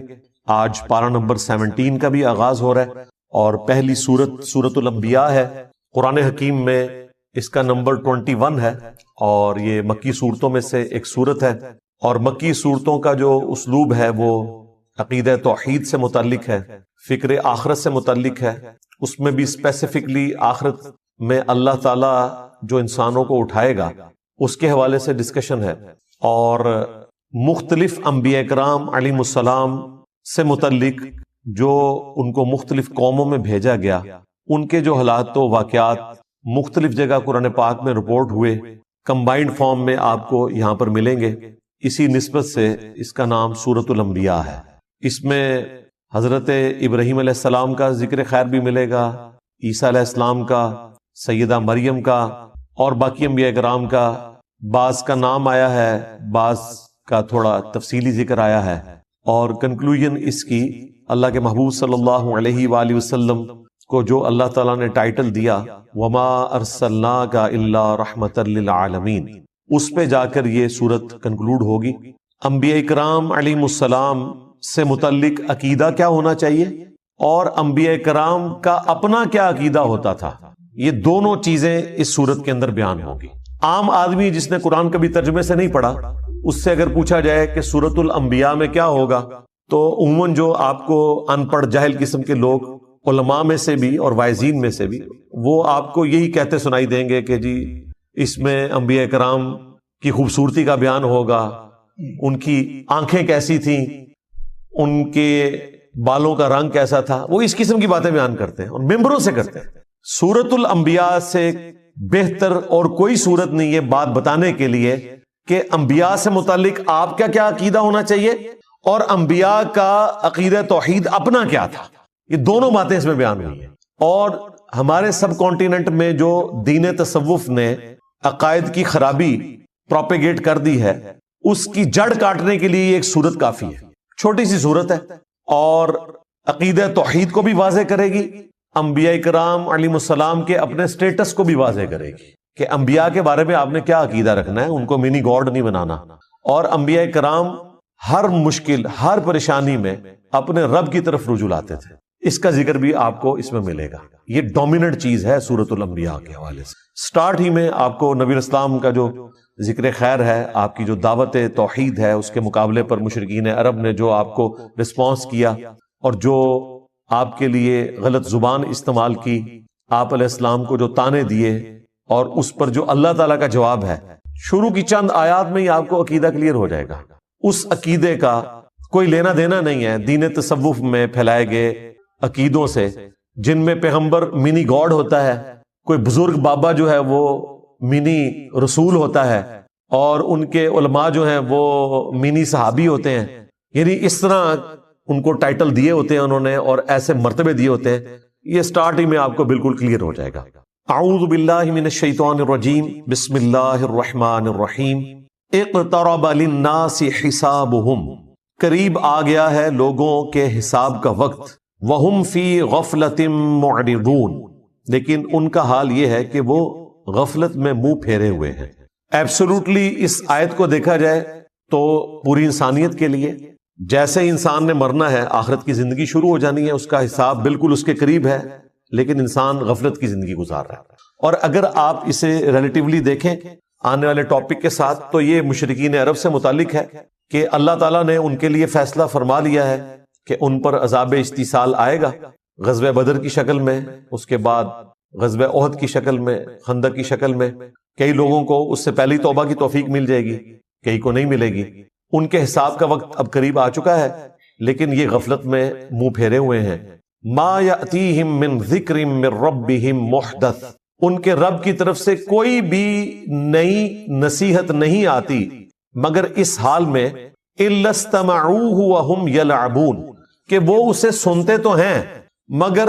آج پارہ نمبر 17 کا بھی آغاز ہو رہا ہے اور پہلی سورت الانبیاء ہے. قرآن حکیم میں اس کا نمبر 21 ہے اور یہ مکی صورتوں میں سے ایک صورت ہے. اور مکی صورتوں کا جو اسلوب ہے وہ عقیدہ توحید سے متعلق ہے، فکر آخرت سے متعلق ہے. اس میں بھی اسپیسیفکلی آخرت میں اللہ تعالیٰ جو انسانوں کو اٹھائے گا اس کے حوالے سے ڈسکشن ہے، اور مختلف انبیاء کرام علیہ السلام سے متعلق جو ان کو مختلف قوموں میں بھیجا گیا، ان کے جو حالات و واقعات مختلف جگہ قرآن پاک میں رپورٹ ہوئے، کمبائنڈ فارم میں آپ کو یہاں پر ملیں گے. اسی نسبت سے اس کا نام سورۃ الانبیاء ہے. اس میں حضرت ابراہیم علیہ السلام کا ذکر خیر بھی ملے گا، عیسیٰ علیہ السلام کا، سیدہ مریم کا اور باقی انبیاء کرام کا۔ بعض کا نام آیا ہے، بعض کا تھوڑا تفصیلی ذکر آیا ہے، اور کنکلوژن اس کی اللہ کے محبوب صلی اللہ علیہ وآلہ وسلم کو جو اللہ تعالیٰ نے ٹائٹل دیا وما ارسلناک الا رحمتا للعالمین، اس پہ جا کر یہ سورت کنکلوڈ ہوگی۔ انبیاء کرام علیہم السلام سے متعلق عقیدہ کیا ہونا چاہیے اور انبیاء کرام کا اپنا کیا عقیدہ ہوتا تھا، یہ دونوں چیزیں اس سورت کے اندر بیان ہوگی۔ عام آدمی جس نے قرآن کبھی ترجمے سے نہیں پڑھا، اس سے اگر پوچھا جائے کہ سورت الانبیاء میں کیا ہوگا، تو عموماً جو آپ کو ان پڑھ جاہل قسم کے لوگ علماء میں سے بھی اور واعظین میں سے بھی، وہ آپ کو یہی کہتے سنائی دیں گے کہ جی اس میں انبیاء کرام کی خوبصورتی کا بیان ہوگا، ان کی آنکھیں کیسی تھیں، ان کے بالوں کا رنگ کیسا تھا، وہ اس قسم کی باتیں بیان کرتے ہیں اور ممبروں سے کرتے ہیں۔ سورت الانبیاء سے بہتر اور کوئی سورت نہیں یہ بات بتانے کے لیے کہ انبیاء سے متعلق آپ کا کیا عقیدہ ہونا چاہیے اور انبیاء کا عقیدہ توحید اپنا کیا تھا، یہ دونوں باتیں اس میں بیان ہوئی ہیں۔ اور ہمارے سب کانٹیننٹ میں جو دین تصوف نے عقائد کی خرابی پروپیگیٹ کر دی ہے، اس کی جڑ کاٹنے کے لیے ایک سورت کافی ہے، چھوٹی سی سورت ہے، اور عقیدہ توحید کو بھی واضح کرے گی، انبیاء کرام علیہ السلام کے اپنے سٹیٹس کو بھی واضح کرے گی کہ انبیاء کے بارے میں آپ نے کیا عقیدہ رکھنا ہے، ان کو منی گاڈ نہیں بنانا، اور انبیاء کرام ہر مشکل ہر پریشانی میں اپنے رب کی طرف رجوع لاتے تھے، اس کا ذکر بھی آپ کو اس میں ملے گا۔ یہ ڈومیننٹ چیز ہے سورۃ الانبیاء کے حوالے سے۔ سٹارٹ ہی میں آپ کو نبی اسلام کا جو ذکر خیر ہے، آپ کی جو دعوت توحید ہے، اس کے مقابلے پر مشرکین عرب نے جو آپ کو رسپانس کیا اور جو آپ کے لیے غلط زبان استعمال کی، آپ علیہ السلام کو جو تانے دیے، اور اس پر جو اللہ تعالیٰ کا جواب ہے، شروع کی چند آیات میں ہی آپ کو عقیدہ کلیئر ہو جائے گا۔ اس عقیدے کا کوئی لینا دینا نہیں ہے دین تصوف میں پھیلائے گئے عقیدوں سے، جن میں پیغمبر منی گاڈ ہوتا ہے، کوئی بزرگ بابا جو ہے وہ منی رسول ہوتا ہے، اور ان کے علماء جو ہیں وہ منی صحابی ہوتے ہیں، یعنی اس طرح ان کو ٹائٹل دیے ہوتے ہیں انہوں نے اور ایسے مرتبے دیے ہوتے ہیں۔ یہ سٹارٹ ہی میں آپ کو بالکل کلیئر ہو جائے گا۔ اعوذ باللہ من الشیطان الرجیم، بسم اللہ الرحمن الرحیم۔ اقترب للناس حسابهم، قریب آ گیا ہے لوگوں کے حساب کا وقت، وہم فی غفلۃ معرضون، لیکن ان کا حال یہ ہے کہ وہ غفلت میں منہ پھیرے ہوئے ہیں۔ ایبسولوٹلی اس آیت کو دیکھا جائے تو پوری انسانیت کے لیے جیسے انسان نے مرنا ہے، آخرت کی زندگی شروع ہو جانی ہے، اس کا حساب بالکل اس کے قریب ہے، لیکن انسان غفلت کی زندگی گزار رہا ہے۔ اور اگر آپ اسے ریلیٹیولی دیکھیں آنے والے ٹاپک کے ساتھ، تو یہ مشرکین عرب سے متعلق ہے کہ اللہ تعالیٰ نے ان کے لیے فیصلہ فرما لیا ہے کہ ان پر عذاب استیصال آئے گا، غزوہ بدر کی شکل میں، اس کے بعد غزوہ احد کی شکل میں، خندق کی شکل میں۔ کئی لوگوں کو اس سے پہلی توبہ کی توفیق مل جائے گی، کئی کو نہیں ملے گی۔ ان کے حساب کا وقت اب قریب آ چکا ہے، لیکن یہ غفلت میں منہ پھیرے ہوئے ہیں۔ ما یأتیہم من ذکر من ربہم محدث، ان کے رب کی طرف سے کوئی بھی نئی نصیحت نہیں آتی مگر اس حال میں الا استمعوہ وہم یلعبون، کہ وہ اسے سنتے تو ہیں مگر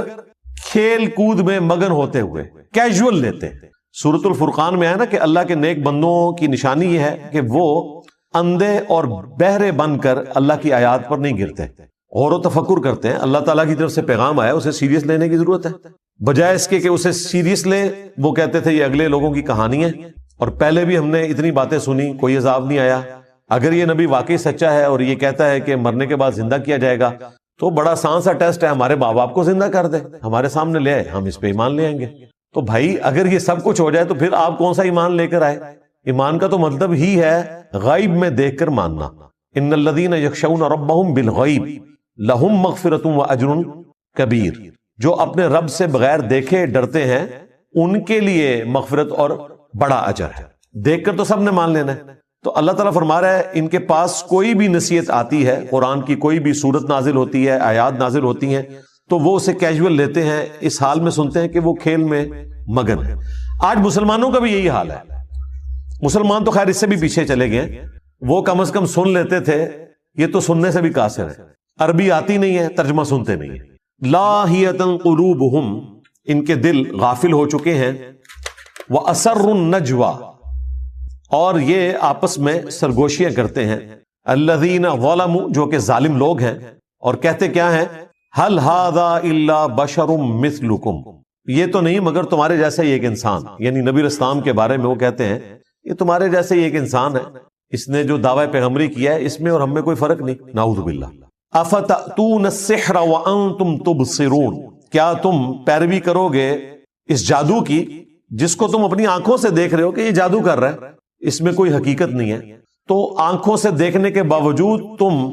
کھیل کود میں مگن ہوتے ہوئے، کیجول لیتے ہیں۔ سورۃ الفرقان میں ہے نا کہ اللہ کے نیک بندوں کی نشانی یہ ہے کہ وہ اندھے اور بہرے بن کر اللہ کی آیات پر نہیں گرتے، غور و تفکر کرتے ہیں۔ اللہ تعالیٰ کی طرف سے پیغام آیا، اسے سیریس لینے کی ضرورت ہے، بجائے اس کے کہ اسے سیریس لے وہ کہتے تھے یہ اگلے لوگوں کی کہانی ہے، اور پہلے بھی ہم نے اتنی باتیں سنی، کوئی عذاب نہیں آیا۔ اگر یہ نبی واقعی سچا ہے اور یہ کہتا ہے کہ مرنے کے بعد زندہ کیا جائے گا، تو بڑا آسان سا ٹیسٹ ہے، ہمارے ماں باپ کو زندہ کر دے، ہمارے سامنے لے آئے، ہم اس پہ ایمان لے آئیں گے۔ تو بھائی اگر یہ سب کچھ ہو جائے تو پھر آپ کون سا ایمان لے کر آئے؟ ایمان کا تو مطلب ہی ہے غیب میں دیکھ کر ماننا۔ ان الذین یخشون ربہم بالغیب لہم مغفرۃ واجر کبیر، جو اپنے رب سے بغیر دیکھے ڈرتے ہیں ان کے لیے مغفرت اور بڑا اجر ہے۔ دیکھ کر تو سب نے مان لینا ہے۔ تو اللہ تعالیٰ فرما رہا ہے ان کے پاس کوئی بھی نصیحت آتی ہے، قرآن کی کوئی بھی صورت نازل ہوتی ہے، آیات نازل ہوتی ہیں، تو وہ اسے کیجول لیتے ہیں، اس حال میں سنتے ہیں کہ وہ کھیل میں مگن ہے۔ آج مسلمانوں کا بھی یہی حال ہے۔ مسلمان تو خیر اس سے بھی پیچھے چلے گئے، وہ کم از کم سن لیتے تھے، یہ تو سننے سے بھی قاصر ہے۔ عربی آتی نہیں ہے، ترجمہ سنتے نہیں ہیں۔ لاہیۃ قلوبہم، ان کے دل غافل ہو چکے ہیں، وَأَسَرُّ النَّجْوَى، اور یہ آپس میں سرگوشیاں کرتے ہیں، الذین ظلموا، جو کہ ظالم لوگ ہیں، اور کہتے کیا ہیں، هل هذا الا بشر مثلکم، یہ تو نہیں مگر تمہارے جیسا ہی ایک انسان، یعنی نبی اسلام کے بارے میں وہ کہتے ہیں یہ تمہارے جیسا ہی ایک انسان ہے، اس نے جو دعوی پیغمبری کیا ہے اس میں اور ہم میں کوئی فرق نہیں، نعوذ باللہ۔ افتأتون السحر وانتم تبصرون، کیا تم پیروی کرو گے اس جادو کی جس کو تم اپنی آنکھوں سے دیکھ رہے ہو کہ یہ جادو کر رہا ہے، اس میں کوئی حقیقت نہیں ہے، تو آنکھوں سے دیکھنے کے باوجود تم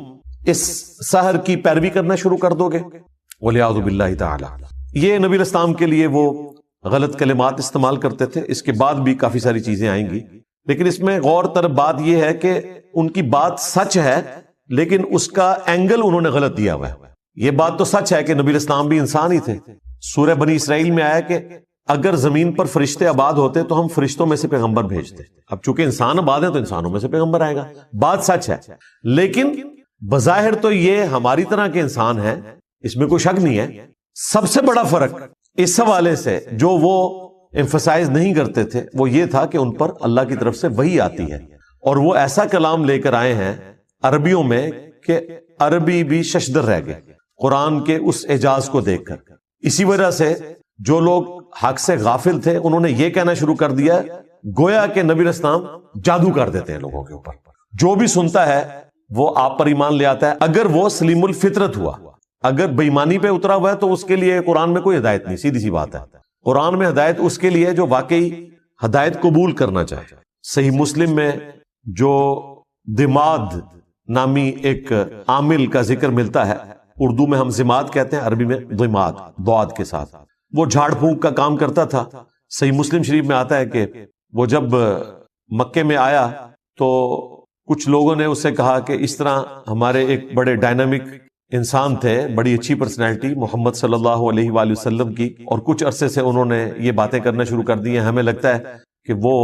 اس سحر کی پیروی کرنا شروع کر دو گے، وَلِعَوْذُ بِاللَّهِ تَعَالَى۔ یہ نبی اسلام کے لیے وہ غلط کلمات استعمال کرتے تھے، اس کے بعد بھی کافی ساری چیزیں آئیں گی، لیکن اس میں غور طرف بات یہ ہے کہ ان کی بات سچ ہے لیکن اس کا اینگل انہوں نے غلط دیا ہوا ہے۔ یہ بات تو سچ ہے کہ نبی اسلام بھی انسان ہی تھے، سورہ بنی اسرائیل میں آیا کہ اگر زمین پر فرشتے آباد ہوتے تو ہم فرشتوں میں سے پیغمبر بھیجتے، اب چونکہ انسان آباد ہیں تو انسانوں میں سے پیغمبر آئے گا، بات سچ ہے، لیکن بظاہر تو یہ ہماری طرح کے انسان ہیں، اس میں کوئی شک نہیں ہے۔ سب سے بڑا فرق اس حوالے سے جو وہ ایمفسائز نہیں کرتے تھے وہ یہ تھا کہ ان پر اللہ کی طرف سے وحی آتی ہے، اور وہ ایسا کلام لے کر آئے ہیں عربیوں میں کہ عربی بھی ششدر رہ گئے قرآن کے اس اعجاز کو دیکھ کر۔ اسی وجہ سے جو لوگ حق سے غافل تھے انہوں نے یہ کہنا شروع کر دیا گویا کہ نبی اسلام جادو کر دیتے ہیں لوگوں کے اوپر، جو بھی سنتا ہے وہ آپ پر ایمان لے آتا ہے اگر وہ سلیم الفطرت ہوا، اگر بے ایمانی پہ اترا ہوا ہے تو اس کے لیے قرآن میں کوئی ہدایت نہیں، سیدھی سی بات ہے۔ قرآن میں ہدایت اس کے لیے جو واقعی ہدایت قبول کرنا چاہے۔ صحیح مسلم میں جو دماد نامی ایک عامل کا ذکر ملتا ہے، اردو میں ہم زماد کہتے ہیں، عربی میں دماد ضاد کے ساتھ، وہ جھاڑ پھونک کا کام کرتا تھا۔ صحیح مسلم شریف میں آتا ہے کہ وہ جب مکے میں آیا تو کچھ لوگوں نے اس سے کہا کہ اس طرح ہمارے ایک بڑے ڈائنامک انسان تھے، بڑی اچھی پرسنالٹی محمد صلی اللہ علیہ وآلہ وسلم کی، اور کچھ عرصے سے انہوں نے یہ باتیں کرنا شروع کر دی ہیں، ہمیں لگتا ہے کہ وہ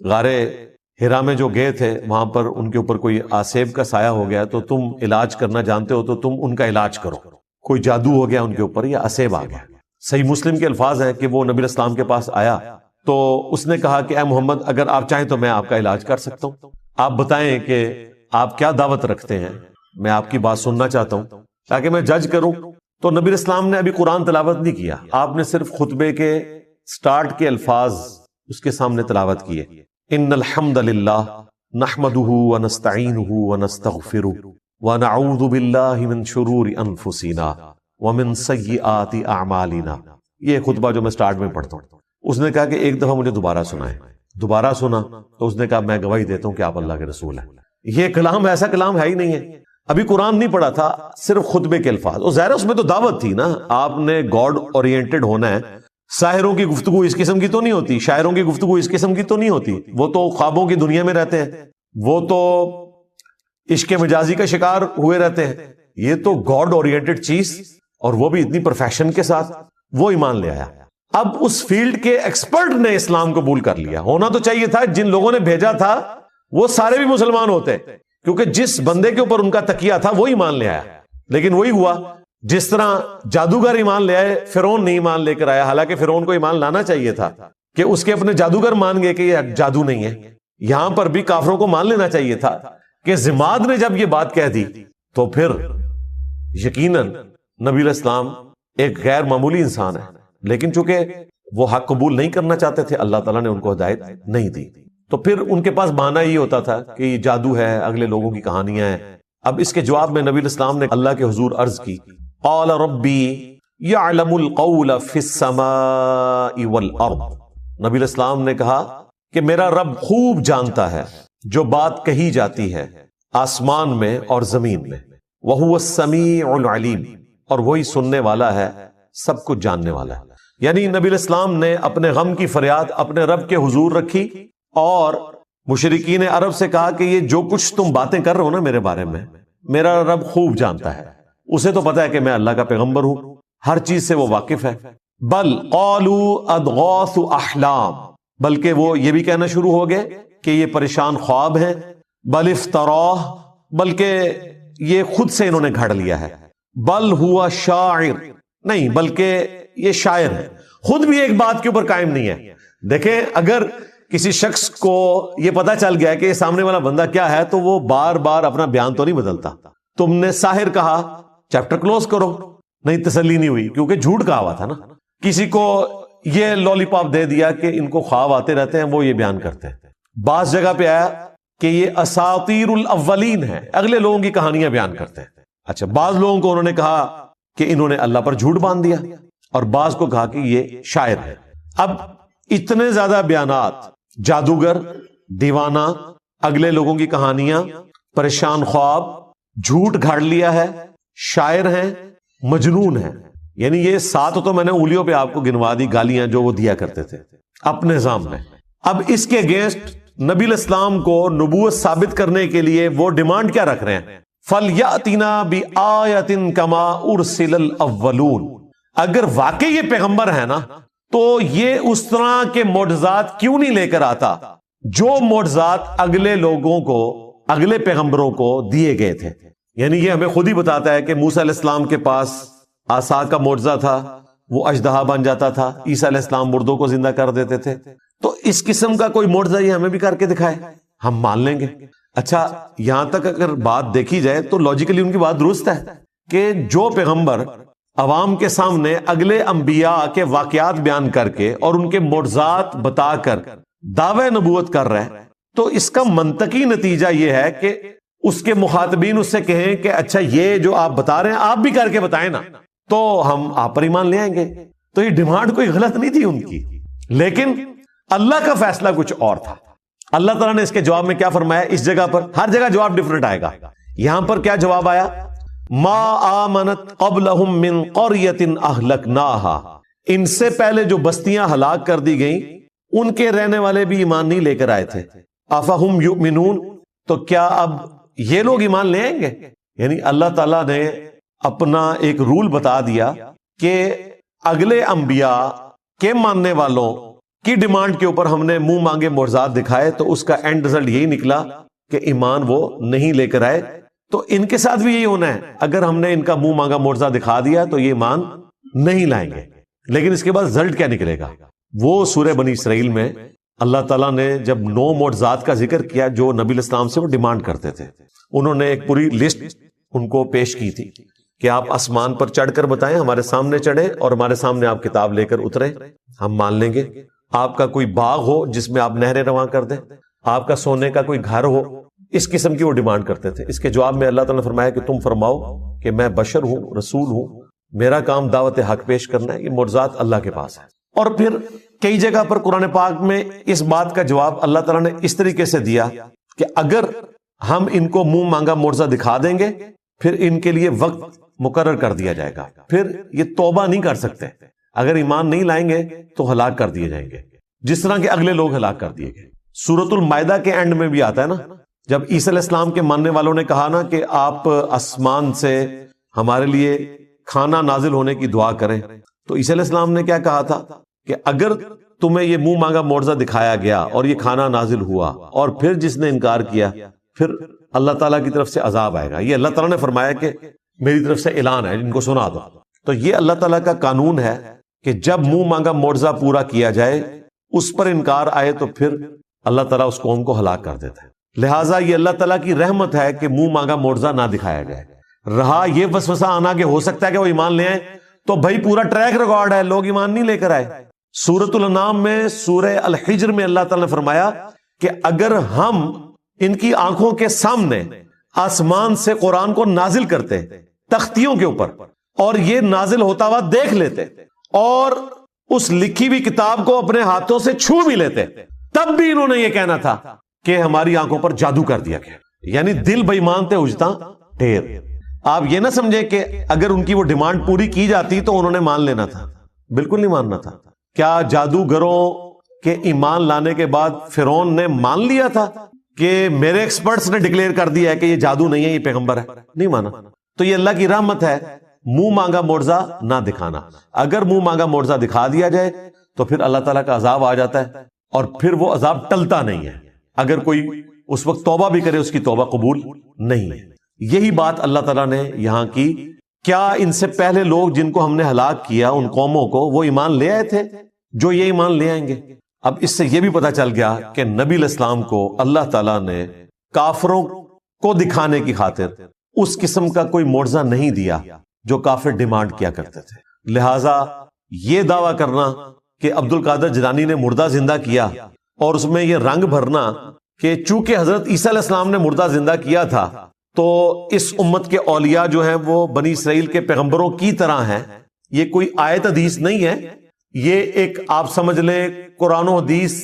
غار ہرا میں جو گئے تھے وہاں پر ان کے اوپر کوئی آسیب کا سایہ ہو گیا، تو تم علاج کرنا جانتے ہو تو تم ان کا علاج کرو، کوئی جادو ہو گیا ان کے اوپر یا آسیب آ گیا۔ صحیح مسلم کے الفاظ ہیں کہ وہ نبی اسلام کے پاس آیا تو اس نے کہا کہ اے محمد اگر آپ چاہیں تو میں آپ کا علاج کر سکتا ہوں، آپ بتائیں کہ آپ کیا دعوت رکھتے ہیں، میں آپ کی بات سننا چاہتا ہوں تاکہ میں جج کروں۔ تو نبی اسلام نے ابھی قرآن تلاوت نہیں کیا، آپ نے صرف خطبے کے سٹارٹ کے الفاظ اس کے سامنے تلاوت کیے، ان الحمد للہ نحمده ونستعینه ونستغفره ونعوذ باللہ من شرور انفسنا ومن سیئات اعمالنا۔ یہ خطبہ جو میں سٹارٹ میں پڑھتا ہوں، اس نے کہا کہ ایک دفعہ مجھے دوبارہ سنائیں، دوبارہ سنا تو اس نے کہا میں گواہی دیتا ہوں کہ آپ اللہ کے رسول ہیں۔ یہ کلام ایسا کلام ہے ہی نہیں ہے، ابھی قرآن نہیں پڑھا تھا، صرف خطبے کے الفاظ، اور ظاہر اس میں تو دعوت تھی نا، آپ نے گاڈ اورینٹڈ ہونا ہے۔ ساحروں کی گفتگو اس قسم کی تو نہیں ہوتی، شاعروں کی گفتگو اس قسم کی تو نہیں ہوتی، وہ تو خوابوں کی دنیا میں رہتے ہیں، وہ تو عشق مجازی کا شکار ہوئے رہتے ہیں، یہ تو گاڈ اورینٹڈ چیز، اور وہ بھی اتنی پرفیکشن کے ساتھ، وہ ایمان لے آیا۔ اب اس فیلڈ کے ایکسپرٹ نے اسلام قبول کر لیا، ہونا تو چاہیے تھا جن لوگوں نے بھیجا تھا وہ سارے بھی مسلمان ہوتے، کیونکہ جس بندے کے اوپر ان کا تکیہ تھا وہ ایمان لے آیا، لیکن وہی ہوا جس طرح جادوگر ایمان لے آئے، فرعون نہیں ایمان لے کر آیا، حالانکہ فرعون کو ایمان لانا چاہیے تھا کہ اس کے اپنے جادوگر مان گئے کہ یہ جادو نہیں ہے۔ یہاں پر بھی کافروں کو مان لینا چاہیے تھا کہ زماد نے جب یہ بات کہہ دی تو پھر یقیناً نبی علیہ السلام ایک غیر معمولی انسان ہے، لیکن چونکہ وہ حق قبول نہیں کرنا چاہتے تھے اللہ تعالیٰ نے ان کو ہدایت نہیں دی، تو پھر ان کے پاس بہانہ یہ ہوتا تھا کہ یہ جادو ہے، اگلے لوگوں کی کہانیاں ہیں۔ اب اس کے جواب میں نبی الاسلام نے اللہ کے حضور عرض کی، قال ربی یعلم القول فی السماء والارض، نبی الاسلام نے کہا کہ میرا رب خوب جانتا ہے جو بات کہی جاتی ہے آسمان میں اور زمین میں، وہو السمیع العلیم، اور وہی سننے والا ہے، سب کچھ جاننے والا ہے۔ یعنی نبی الاسلام نے اپنے غم کی فریاد اپنے رب کے حضور رکھی اور مشرکین عرب سے کہا کہ یہ جو کچھ تم باتیں کر رہے ہو نا میرے بارے میں، میرا رب خوب جانتا ہے، اسے تو پتا ہے کہ میں اللہ کا پیغمبر ہوں، ہر چیز سے وہ واقف ہے۔ بل قالوا اضغاث احلام، بلکہ وہ یہ بھی کہنا شروع ہو گئے کہ یہ پریشان خواب ہیں، بل افتراہ، بلکہ یہ خود سے انہوں نے گھڑ لیا ہے. بل ہوا شاعر، نہیں بلکہ یہ شاعر ہے. خود بھی ایک بات کے اوپر قائم نہیں ہے. دیکھیں اگر کسی شخص کو یہ پتا چل گیا کہ یہ سامنے والا بندہ کیا ہے تو وہ بار بار اپنا بیان تو نہیں بدلتا. تم نے ساحر کہا، چیپٹر کلوز کرو. نہیں، تسلی نہیں ہوئی کیونکہ جھوٹ کہا ہوا تھا نا. کسی کو یہ لالی پاپ دے دیا کہ ان کو خواب آتے رہتے ہیں، وہ یہ بیان کرتے ہیں. بعض جگہ پہ آیا کہ یہ اساطیر الاولین ہے، اگلے لوگوں کی کہانیاں بیان کرتے ہیں. اچھا، بعض لوگوں کو انہوں نے کہا کہ انہوں نے اللہ پر جھوٹ باندھ دیا، اور بعض کو کہا کہ یہ شاعر ہے. اب اتنے زیادہ بیانات، جادوگر، دیوانہ، اگلے لوگوں کی کہانیاں، پریشان خواب، جھوٹ گھاڑ لیا ہے، شاعر ہیں، مجنون ہیں. یعنی یہ 7 تو میں نے انگلیوں پہ آپ کو گنوا دی گالیاں جو وہ دیا کرتے تھے اپنے نظام میں. اب اس کے اگینسٹ نبی الاسلام کو نبوت ثابت کرنے کے لیے وہ ڈیمانڈ کیا رکھ رہے ہیں؟ فَلْيَأْتِنَا بِآیَةٍ كَمَا أُرْسِلَ الْأَوَّلُونَ. اگر واقعی یہ پیغمبر ہے نا تو یہ اس طرح کے معجزات کیوں نہیں لے کر آتا جو معجزات اگلے لوگوں کو، اگلے پیغمبروں کو دیے گئے تھے. یعنی یہ ہمیں خود ہی بتاتا ہے کہ موسیٰ علیہ السلام کے پاس عصا کا معجزہ تھا، وہ اژدہا بن جاتا تھا. عیسیٰ علیہ السلام مردوں کو زندہ کر دیتے تھے. تو اس قسم کا کوئی معجزہ یہ ہمیں بھی کر کے دکھائے، ہم مان لیں گے. اچھا، یہاں تک اگر بات دیکھی جائے تو لاجیکلی ان کی بات درست ہے کہ جو پیغمبر عوام کے سامنے اگلے انبیاء کے واقعات بیان کر کے اور ان کے معجزات بتا کر دعوی نبوت کر رہے ہیں، تو اس کا منطقی نتیجہ یہ ہے کہ اس کے مخاطبین اس سے کہیں کہ اچھا یہ جو آپ بتا رہے ہیں آپ بھی کر کے بتائیں نا، تو ہم آپ پر ایمان لے آئیں گے. تو یہ ڈیمانڈ کوئی غلط نہیں تھی ان کی، لیکن اللہ کا فیصلہ کچھ اور تھا. اللہ تعالیٰ نے اس کے جواب میں کیا فرمایا؟ اس جگہ پر ہر جگہ جواب ڈیفرنٹ آئے گا. یہاں پر کیا جواب آیا؟ ما آمنت قبلہم من قریۃ اہلکناہا. ان سے پہلے جو بستیاں ہلاک کر دی گئیں ان کے رہنے والے بھی ایمان نہیں لے کر آئے تھے. افہم یؤمنون. تو کیا اب یہ لوگ ایمان لے آئیں گے؟ یعنی اللہ تعالیٰ نے اپنا ایک رول بتا دیا کہ اگلے انبیاء کے ماننے والوں کی ڈیمانڈ کے اوپر ہم نے منہ مانگے معجزات دکھائے تو اس کا اینڈ رزلٹ یہی نکلا کہ ایمان وہ نہیں لے کر آئے. تو ان کے ساتھ بھی یہی ہونا ہے، اگر ہم نے ان کا منہ مانگا معجزہ دکھا دیا تو یہ ایمان نہیں لائیں گے. لیکن اس کے بعد رزلٹ کیا نکلے گا؟ وہ سورہ بنی اسرائیل میں اللہ تعالیٰ نے جب 9 معجزات کا ذکر کیا جو نبی الاسلام سے وہ ڈیمانڈ کرتے تھے، انہوں نے ایک پوری لسٹ ان کو پیش کی تھی کہ آپ آسمان پر چڑھ کر بتائیں، ہمارے سامنے چڑھیں اور ہمارے سامنے آپ کتاب لے کر اتریں، ہم مان لیں گے. آپ کا کوئی باغ ہو جس میں آپ نہریں رواں کر دیں، آپ کا سونے کا کوئی گھر ہو، اس قسم کی وہ ڈیمانڈ کرتے تھے. اس کے جواب میں اللہ تعالیٰ نے فرمایا کہ تم فرماؤ کہ میں بشر ہوں، رسول ہوں، میرا کام دعوت حق پیش کرنا ہے. یہ معجزات اللہ کے پاس ہے. اور پھر کئی جگہ پر قرآن پاک میں اس بات کا جواب اللہ تعالیٰ نے اس طریقے سے دیا کہ اگر ہم ان کو منہ مانگا معجزہ دکھا دیں گے پھر ان کے لیے وقت مقرر کر دیا جائے گا، پھر یہ توبہ نہیں کر سکتے. اگر ایمان نہیں لائیں گے تو ہلاک کر دیے جائیں گے، جس طرح کے اگلے لوگ ہلاک کر دیے گئے. سورۃ المائدہ کے اینڈ میں بھی آتا ہے نا، جب عیسیٰ علیہ السلام کے ماننے والوں نے کہا نا کہ آپ آسمان سے ہمارے لیے کھانا نازل ہونے کی دعا کریں، تو عیسیٰ علیہ السلام نے کیا کہا تھا کہ اگر تمہیں یہ منہ مانگا معجزہ دکھایا گیا اور یہ کھانا نازل ہوا اور پھر جس نے انکار کیا پھر اللہ تعالیٰ کی طرف سے عذاب آئے گا. یہ اللہ تعالیٰ نے فرمایا کہ میری طرف سے اعلان ہے، ان کو سنا دو. تو یہ اللہ تعالیٰ کا قانون ہے کہ جب منہ مانگا معجزہ پورا کیا جائے، اس پر انکار آئے تو پھر اللہ تعالیٰ اس قوم کو ہلاک کر دیتا ہے. لہٰذا یہ اللہ تعالیٰ کی رحمت ہے کہ منہ مانگا معجزہ نہ دکھایا جائے. رہا یہ وسوسہ آنا کہ ہو سکتا ہے کہ وہ ایمان لے آئیں، تو بھائی پورا ٹریک ریکارڈ ہے، لوگ ایمان نہیں لے کر آئے. سورۃ الانعام میں، سورہ الحجر میں اللہ تعالیٰ نے فرمایا کہ اگر ہم ان کی آنکھوں کے سامنے آسمان سے قرآن کو نازل کرتے تختیوں کے اوپر اور یہ نازل ہوتا ہوا دیکھ لیتے اور اس لکھی ہوئی کتاب کو اپنے ہاتھوں سے چھو بھی لیتے، تب بھی انہوں نے یہ کہنا تھا کہ ہماری آنکھوں پر جادو کر دیا گیا. یعنی دل بے ایمان تے اجتا ڈھیر. آپ یہ نہ سمجھے کہ اگر ان کی وہ ڈیمانڈ پوری کی جاتی تو انہوں نے مان لینا تھا. بالکل نہیں ماننا تھا. کیا جادوگروں کے ایمان لانے کے بعد فرعون نے مان لیا تھا کہ میرے ایکسپرٹس نے ڈکلیئر کر دیا ہے کہ یہ جادو نہیں ہے، یہ پیغمبر ہے؟ نہیں مانا. تو یہ اللہ کی رحمت ہے، منہ مانگا معجزہ نہ دکھانا. اگر منہ مانگا معجزہ دکھا دیا جائے تو پھر اللہ تعالیٰ کا عذاب آ جاتا ہے اور پھر وہ عذاب ٹلتا نہیں ہے. اگر کوئی اس وقت توبہ بھی کرے اس کی توبہ قبول نہیں ہے. یہی بات اللہ تعالیٰ نے یہاں کی. کیا ان سے پہلے لوگ جن کو ہم نے ہلاک کیا ان قوموں کو وہ ایمان لے آئے تھے جو یہ ایمان لے آئیں گے؟ اب اس سے یہ بھی پتا چل گیا کہ نبی علیہ السلام کو اللہ تعالیٰ نے کافروں کو دکھانے کی خاطر اس قسم کا کوئی معجزہ نہیں دیا جو کافر ڈیمانڈ کیا کرتے تھے. لہذا یہ دعویٰ کرنا کہ عبد القادر جیلانی نے مردہ زندہ کیا اور اس میں یہ رنگ بھرنا کہ چونکہ حضرت عیسیٰ علیہ السلام نے مردہ زندہ کیا تھا تو اس امت کے اولیاء جو ہیں وہ بنی اسرائیل کے پیغمبروں کی طرح ہیں، یہ کوئی آیت حدیث نہیں ہے، یہ ایک آپ سمجھ لیں قرآن و حدیث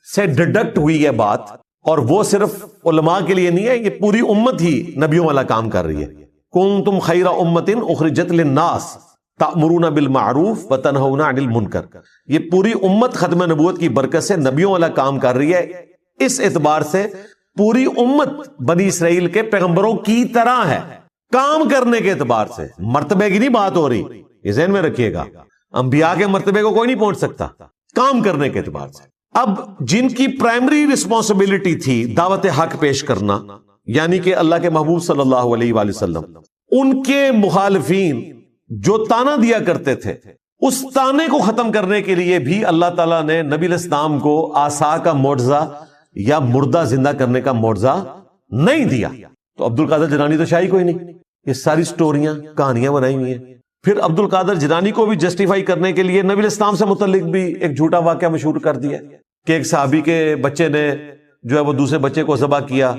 سے ڈڈکٹ ہوئی ہے بات، اور وہ صرف علماء کے لیے نہیں ہے، یہ پوری امت ہی نبیوں والا کام کر رہی ہے. کنتم خیر امت اخرجت للناس تأمرون بالمعروف وتنہون عن المنکر. یہ پوری امت ختم نبوت کی برکت سے نبیوں والا کام کر رہی ہے. اس اعتبار سے پوری امت بنی اسرائیل کے پیغمبروں کی طرح ہے کام کرنے کے اعتبار سے. مرتبے کی نہیں بات ہو رہی، یہ ذہن میں رکھیے گا. انبیاء کے مرتبے کو کوئی نہیں پہنچ سکتا کام کرنے کے اعتبار سے. اب جن کی پرائمری رسپانسبلٹی تھی دعوت حق پیش کرنا، یعنی کہ اللہ کے محبوب صلی اللہ علیہ وآلہ وسلم، ان کے مخالفین جو تانا دیا کرتے تھے اس تانے کو ختم کرنے کے لیے بھی اللہ تعالیٰ نے نبی علیہ السلام کو عصا کا معجزہ یا مردہ زندہ کرنے کا معجزہ نہیں دیا. تو عبد القادر جیلانی تو شاہی کوئی نہیں، یہ ساری سٹوریاں کہانیاں بنائی ہوئی ہیں. پھر عبد القادر جیلانی کو بھی جسٹیفائی کرنے کے لیے نبی علیہ السلام سے متعلق بھی ایک جھوٹا واقعہ مشہور کر دیا کہ ایک صحابی کے بچے نے جو ہے وہ دوسرے بچے کو ذبح کیا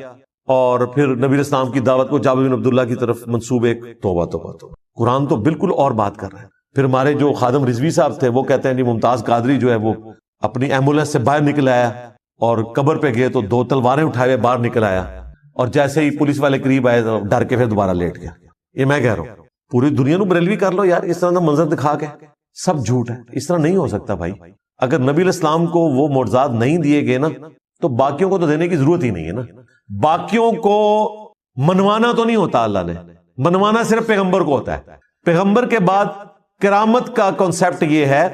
اور پھر نبی علیہ السلام کی دعوت کو جابر بن عبداللہ کی طرف منسوب. ایک توبہ توبہ توبہ. قرآن تو بالکل اور بات کر رہا ہے. پھر ہمارے جو خادم رضوی صاحب تھے وہ کہتے ہیں جی ممتاز قادری جو ہے وہ اپنی ایمبولینس سے باہر نکل آیا اور قبر پہ گئے تو 2 تلواریں اٹھائے ہوئے باہر نکل آیا اور جیسے ہی پولیس والے قریب آئے تو ڈر کے پھر دوبارہ لیٹ گیا. یہ میں کہہ رہا ہوں پوری دنیا نو بریلوی کر لو یار، اس طرح کا منظر دکھا کے سب جھوٹ ہے. اس طرح نہیں ہو سکتا بھائی. اگر نبی علیہ السلام کو وہ معجزات نہیں دیے گئے نا تو باقیوں کو تو دینے کی ضرورت ہی نہیں ہے نا. باقیوں کو منوانا تو نہیں ہوتا، اللہ نے منوانا صرف پیغمبر کو ہوتا ہے. پیغمبر کے بعد کرامت کا کانسیپٹ یہ ہے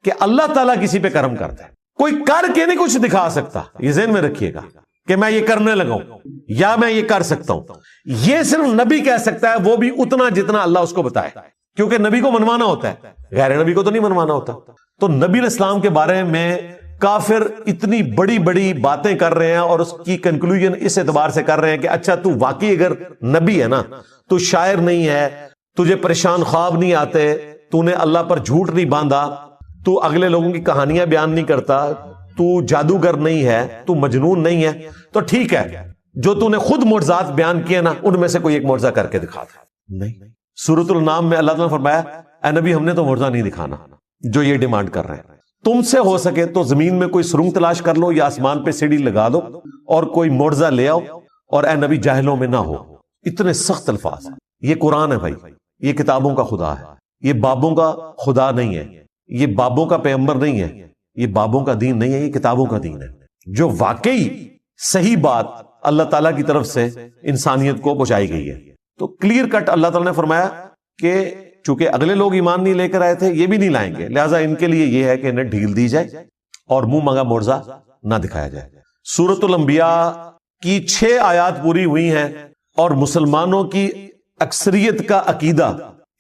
کہ اللہ تعالیٰ کسی پہ کرم کرتا ہے. کوئی کر کے نہیں کچھ دکھا سکتا، یہ ذہن میں رکھیے گا کہ میں یہ کرنے لگا ہوں یا میں یہ کر سکتا ہوں. یہ صرف نبی کہہ سکتا ہے، وہ بھی اتنا جتنا اللہ اس کو بتائے، کیونکہ نبی کو منوانا ہوتا ہے، غیر نبی کو تو نہیں منوانا ہوتا. تو نبی علیہ السلام کے بارے میں کافر اتنی بڑی بڑی باتیں کر رہے ہیں اور اس کی کنکلوژن اس اعتبار سے کر رہے ہیں کہ اچھا تو واقعی اگر نبی ہے نا، تو شاعر نہیں ہے، تجھے پریشان خواب نہیں آتے، تو نے اللہ پر جھوٹ نہیں باندھا، تو اگلے لوگوں کی کہانیاں بیان نہیں کرتا، تو جادوگر نہیں ہے، تو مجنون نہیں ہے، تو ٹھیک ہے جو تو نے خود معجزات بیان کیے نا ان میں سے کوئی ایک معجزہ کر کے دکھا تھا. نہیں. سورۃ الانعام میں اللہ تعالیٰ نے فرمایا اے نبی ہم نے تو معجزہ نہیں دکھانا جو یہ ڈیمانڈ کر رہے ہیں. تم سے ہو سکے تو زمین میں کوئی سرنگ تلاش کر لو یا آسمان پہ سیڑھی لگا دو اور کوئی معجزہ لے آؤ، اور اے نبی جاہلوں میں نہ ہو. اتنے سخت الفاظ. یہ قرآن ہے بھائی، یہ کتابوں کا خدا ہے، یہ بابوں کا خدا نہیں ہے، یہ بابوں کا پیغمبر نہیں ہے، یہ بابوں کا دین نہیں ہے، یہ کتابوں کا دین ہے جو واقعی صحیح بات اللہ تعالیٰ کی طرف سے انسانیت کو پہنچائی گئی ہے. تو کلیئر کٹ اللہ تعالیٰ نے فرمایا کہ چونکہ اگلے لوگ ایمان نہیں لے کر آئے تھے، یہ بھی نہیں لائیں گے، لہٰذا ان کے لیے یہ ہے کہ انہیں ڈھیل دی جائے اور منہ مانگا معجزہ نہ دکھایا جائے. سورۃ الانبیاء کی 6 آیات پوری ہوئی ہیں اور مسلمانوں کی اکثریت کا عقیدہ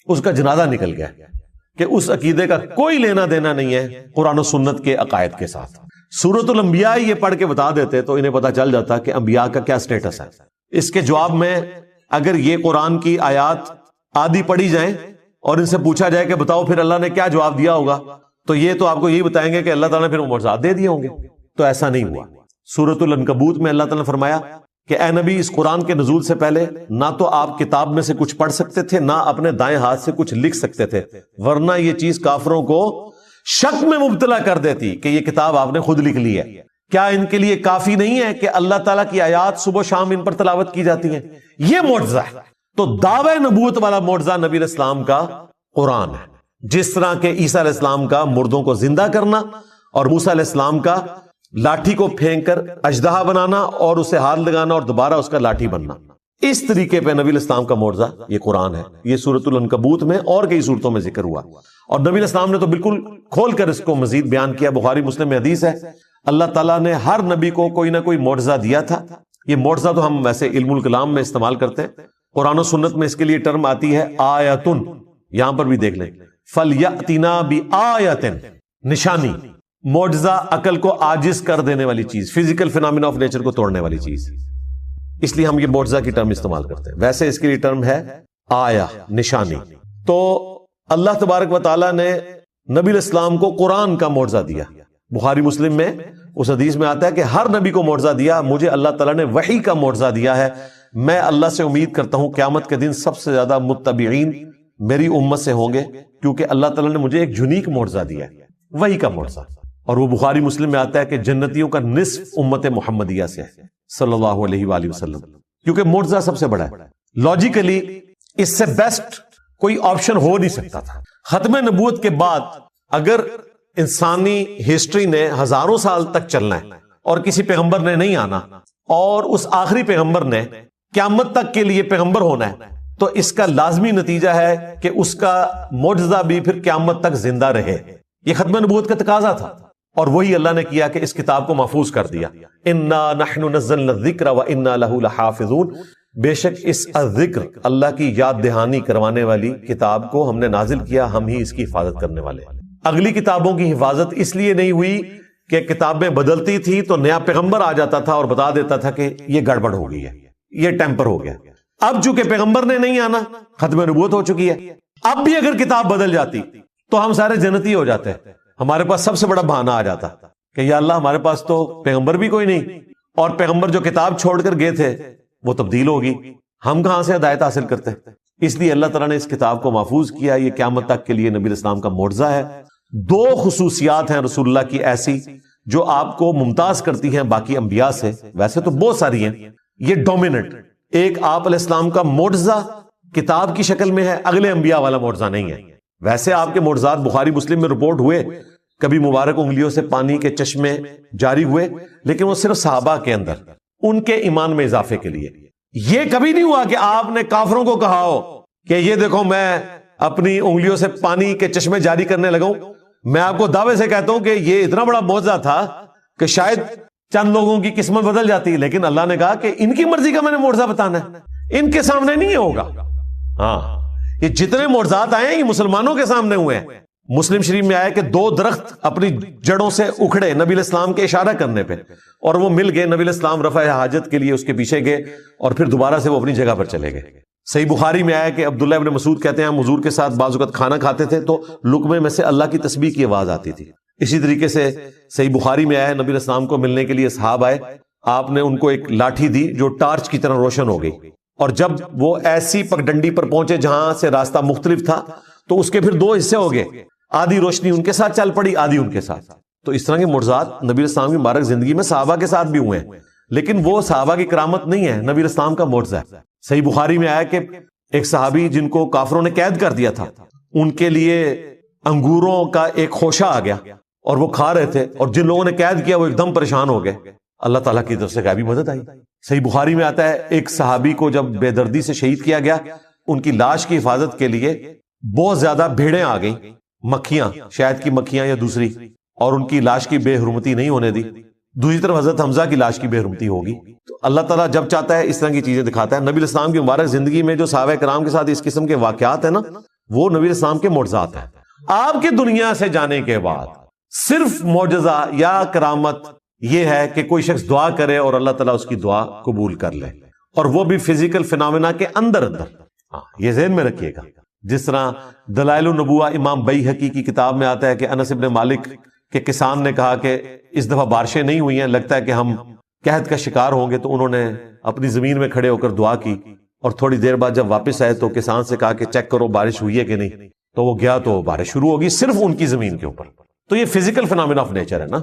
اس کا جنازہ نکل گیا کہ اس عقیدے کا کوئی لینا دینا نہیں ہے قرآن و سنت کے عقائد کے ساتھ. سورۃ الانبیاء یہ پڑھ کے بتا دیتے تو انہیں پتا چل جاتا کہ انبیاء کا کیا سٹیٹس ہے. اس کے جواب میں اگر یہ قرآن کی آیات آدھی پڑھی جائیں اور ان سے پوچھا جائے کہ بتاؤ پھر اللہ نے کیا جواب دیا ہوگا، تو یہ تو آپ کو یہی بتائیں گے کہ اللہ تعالیٰ نے پھر معجزات دے دیے ہوں گے. تو ایسا نہیں ہوا. سورۃ العنکبوت میں اللہ تعالیٰ نے فرمایا کہ اے نبی اس قرآن کے نزول سے پہلے نہ تو آپ کتاب میں سے کچھ پڑھ سکتے تھے، نہ اپنے دائیں ہاتھ سے کچھ لکھ سکتے تھے، ورنہ یہ چیز کافروں کو شک میں مبتلا کر دیتی کہ یہ کتاب آپ نے خود لکھ لی ہے. کیا ان کے لیے کافی نہیں ہے کہ اللہ تعالیٰ کی آیات صبح و شام ان پر تلاوت کی جاتی ہیں؟ یہ معجزہ ہے. تو دعوی نبوت والا معجزہ نبی علیہ السلام کا قرآن ہے، جس طرح کہ عیسیٰ علیہ السلام کا مردوں کو زندہ کرنا اور موسیٰ علیہ السلام کا لاٹھی کو پھینک کر اژدہا بنانا اور اسے ہاتھ لگانا اور دوبارہ اس کا لاٹھی بننا. اس طریقے پہ نبی علیہ السلام کا معجزہ یہ قرآن ہے. یہ سورۃ العنکبوت میں اور کئی صورتوں میں ذکر ہوا، اور نبی علیہ السلام نے تو بالکل کھول کر اس کو مزید بیان کیا. بخاری مسلم میں حدیث ہے اللہ تعالیٰ نے ہر نبی کو کوئی نہ کوئی معجزہ دیا تھا. یہ معجزہ تو ہم ویسے علم الکلام میں استعمال کرتے ہیں، قرآن و سنت میں اس کے لیے ٹرم آتی ہے آیتن، یہاں پر بھی دیکھ لیں فَلْيَأْتِنَا بِآیَةٍ، نشانی، معجزہ، عقل کو عاجز کر دینے والی چیز، فزیکل فینامنا آف نیچر کو توڑنے والی چیز، اس لیے ہم یہ معجزہ کی ٹرم استعمال کرتے ہیں. ویسے اس کے لیے ٹرم ہے آیا، نشانی. تو اللہ تبارک و تعالیٰ نے نبی الاسلام کو قرآن کا معجزہ دیا. بخاری مسلم میں اس حدیث میں آتا ہے کہ ہر نبی کو معجزہ دیا، مجھے اللہ تعالیٰ نے وحی کا معجزہ دیا ہے. میں اللہ سے امید کرتا ہوں قیامت کے دن سب سے زیادہ متبعین میری امت سے ہوں گے، کیونکہ اللہ تعالیٰ نے مجھے ایک یونیک معجزہ دیا ہے، وحی کا معجزہ. اور وہ بخاری مسلم میں آتا ہے کہ جنتیوں کا نصف امت محمدیہ سے ہے صلی اللہ علیہ وآلہ وسلم، کیونکہ معجزہ سب سے بڑا ہے. لاجیکلی اس سے بیسٹ کوئی آپشن ہو نہیں سکتا تھا. ختم نبوت کے بعد اگر انسانی ہسٹری نے ہزاروں سال تک چلنا ہے اور کسی پیغمبر نے نہیں آنا اور اس آخری پیغمبر نے قیامت تک کے لیے پیغمبر ہونا ہے، تو اس کا لازمی نتیجہ ہے کہ اس کا معجزہ بھی پھر قیامت تک زندہ رہے. یہ ختم نبوت کا تقاضا تھا، اور وہی اللہ نے کیا کہ اس کتاب کو محفوظ کر دیا. انا نحن نزلنا الذکر وانا له لحافظون، بے شک اس الذکر، اللہ کی یاد دہانی کروانے والی کتاب کو ہم نے نازل کیا، ہم ہی اس کی حفاظت کرنے والے. اگلی کتابوں کی حفاظت اس لیے نہیں ہوئی کہ کتابیں بدلتی تھی تو نیا پیغمبر آ جاتا تھا اور بتا دیتا تھا کہ یہ گڑبڑ ہو گئی ہے، یہ ٹیمپر ہو گیا. اب چونکہ پیغمبر نے نہیں آنا، ختم نبوت ہو چکی ہے، اب بھی اگر کتاب بدل جاتی تو ہم سارے جنتی ہو جاتے. ہمارے پاس سب سے بڑا بہانہ آ جاتا کہ یا اللہ ہمارے پاس تو پیغمبر بھی کوئی نہیں، اور پیغمبر جو کتاب چھوڑ کر گئے تھے وہ تبدیل ہوگی، ہم کہاں سے ہدایت حاصل کرتے. اس لیے اللہ تعالیٰ نے اس کتاب کو محفوظ کیا. یہ قیامت تک کے لیے نبی اسلام کا معجزہ ہے. دو خصوصیات ہیں رسول اللہ کی ایسی جو آپ کو ممتاز کرتی ہیں باقی انبیاء سے، ویسے تو بہت ساری ہیں، یہ ڈومیننٹ. ایک آپ علیہ السلام کا معجزہ کتاب کی شکل میں ہے، اگلے انبیاء والا معجزہ نہیں ہے. ویسے آپ کے معجزات بخاری مسلم میں رپورٹ ہوئے، کبھی مبارک انگلیوں سے پانی کے چشمے جاری ہوئے، لیکن وہ صرف صحابہ کے اندر ان کے ایمان میں اضافے کے لیے. یہ کبھی نہیں ہوا کہ آپ نے کافروں کو کہا ہو کہ یہ دیکھو میں اپنی انگلیوں سے پانی کے چشمے جاری کرنے لگا ہوں. میں آپ کو دعوے سے کہتا ہوں کہ یہ اتنا بڑا معجزہ تھا کہ شاید چند لوگوں کی قسمت بدل جاتی، لیکن اللہ نے کہا کہ ان کی مرضی کا میں نے معجزہ بتانا ہے، ان کے سامنے نہیں ہوگا. ہاں، یہ جتنے معجزات آئے ہیں یہ مسلمانوں کے سامنے ہوئے ہیں. مسلم شریف میں آیا کہ 2 درخت اپنی جڑوں سے اکھڑے نبی علیہ السلام کے اشارہ کرنے پہ، اور وہ مل گئے. نبی علیہ السلام رفع حاجت کے لیے اس کے پیچھے گئے اور پھر دوبارہ سے وہ اپنی جگہ پر چلے گئے. صحیح بخاری میں آیا کہ عبداللہ ابن مسعود کہتے ہیں ہم حضور کے ساتھ بعض اوقات کھانا کھاتے تھے تو لقمے میں سے اللہ کی تسبیح کی آواز آتی تھی. اسی طریقے سے صحیح بخاری میں آیا نبی علیہ السلام کو ملنے کے لیے اصحاب آئے، آپ نے ان کو ایک لاٹھی دی جو ٹارچ کی طرح روشن ہو گئی، اور جب وہ ایسی پگڈنڈی پر پہنچے جہاں سے راستہ مختلف تھا تو اس کے پھر 2 حصے ہو گئے، آدھی روشنی ان کے ساتھ چل پڑی، آدھی ان کے ساتھ. تو اس طرح کے معجزات نبی علیہ السلام کی مبارک زندگی میں صحابہ کے ساتھ بھی ہوئے ہیں، لیکن وہ صحابہ کی کرامت نہیں ہے، نبی علیہ السلام کا معجزہ ہے. صحیح بخاری میں آیا کہ ایک صحابی جن کو کافروں نے قید کر دیا تھا، ان کے لیے انگوروں کا ایک خوشہ آ گیا اور وہ کھا رہے تھے، اور جن لوگوں نے قید کیا وہ ایک دم پریشان ہو گئے. اللہ تعالیٰ کی طرف سے غیبی مدد آئی. صحیح بخاری میں آتا ہے ایک صحابی کو جب بے دردی سے شہید کیا گیا، ان کی لاش کی حفاظت کے لیے بہت زیادہ بھیڑیں آ گئیں، مکھیاں، شاید کی مکھیاں یا دوسری، اور ان کی لاش کی بے حرمتی نہیں ہونے دی. دوسری طرف حضرت حمزہ کی لاش کی بے حرمتی ہوگی. تو اللہ تعالیٰ جب چاہتا ہے اس طرح کی چیزیں دکھاتا ہے. نبی علیہ السلام کی مبارک زندگی میں جو صحابہ کرام کے ساتھ اس قسم کے واقعات ہیں نا، وہ نبی علیہ السلام کے معجزات ہیں. آپ کے دنیا سے جانے کے بعد صرف معجزہ یا کرامت یہ ہے کہ کوئی شخص دعا کرے اور اللہ تعالیٰ اس کی دعا قبول کر لے، اور وہ بھی فزیکل فینامنا کے اندر. یہ ذہن میں رکھیے گا. جس طرح دلائل النبوہ امام بیہقی کی کتاب میں آتا ہے کہ انس ابن مالک کے کسان نے کہا کہ اس دفعہ بارشیں نہیں ہوئی ہیں، لگتا ہے کہ ہم قحط کا شکار ہوں گے. تو انہوں نے اپنی زمین میں کھڑے ہو کر دعا کی، اور تھوڑی دیر بعد جب واپس آئے تو کسان سے کہا کہ چیک کرو بارش ہوئی ہے کہ نہیں. تو وہ گیا تو بارش شروع ہوگی صرف ان کی زمین کے اوپر. تو یہ فزیکل فینامنا آف نیچر ہے نا،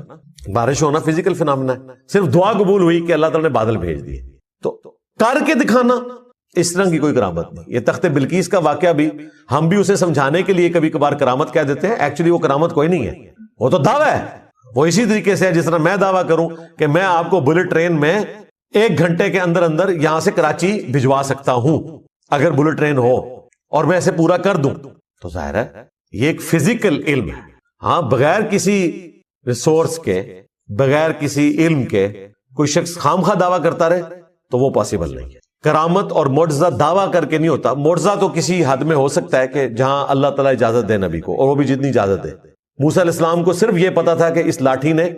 بارش ہونا فزیکل فینامنا ہے. صرف دعا قبول ہوئی کہ اللہ تعالیٰ نے بادل بھیج دیے. تو کر کے دکھانا اس طرح کی کوئی کرامت نہیں. یہ تخت بلقیس کا واقعہ بھی ہم بھی اسے سمجھانے کے لیے کبھی کبھار کرامت کہہ دیتے ہیں، ایکچولی وہ کرامت کوئی نہیں ہے، وہ تو دعویٰ ہے. وہ اسی طریقے سے ہے جس طرح میں دعویٰ کروں کہ میں آپ کو بلٹ ٹرین میں 1 گھنٹے کے اندر اندر یہاں سے کراچی بھجوا سکتا ہوں اگر بلٹ ٹرین ہو، اور میں اسے پورا کر دوں. تو ظاہر ہے یہ ایک فزیکل علم ہے. ہاں، بغیر کسی ریسورس کے، بغیر کسی علم کے کوئی شخص خام خواہ دعویٰ کرتا رہے تو وہ پاسبل نہیں ہے. کرامت اور معجزہ دعویٰ کر کے نہیں ہوتا. معجزہ تو کسی حد میں ہو سکتا ہے کہ جہاں اللہ تعالیٰ اجازت دے نبی کو، اور وہ بھی جتنی اجازت دے. موسیٰ علیہ السلام کو صرف یہ پتا تھا کہ اس لاٹھی نے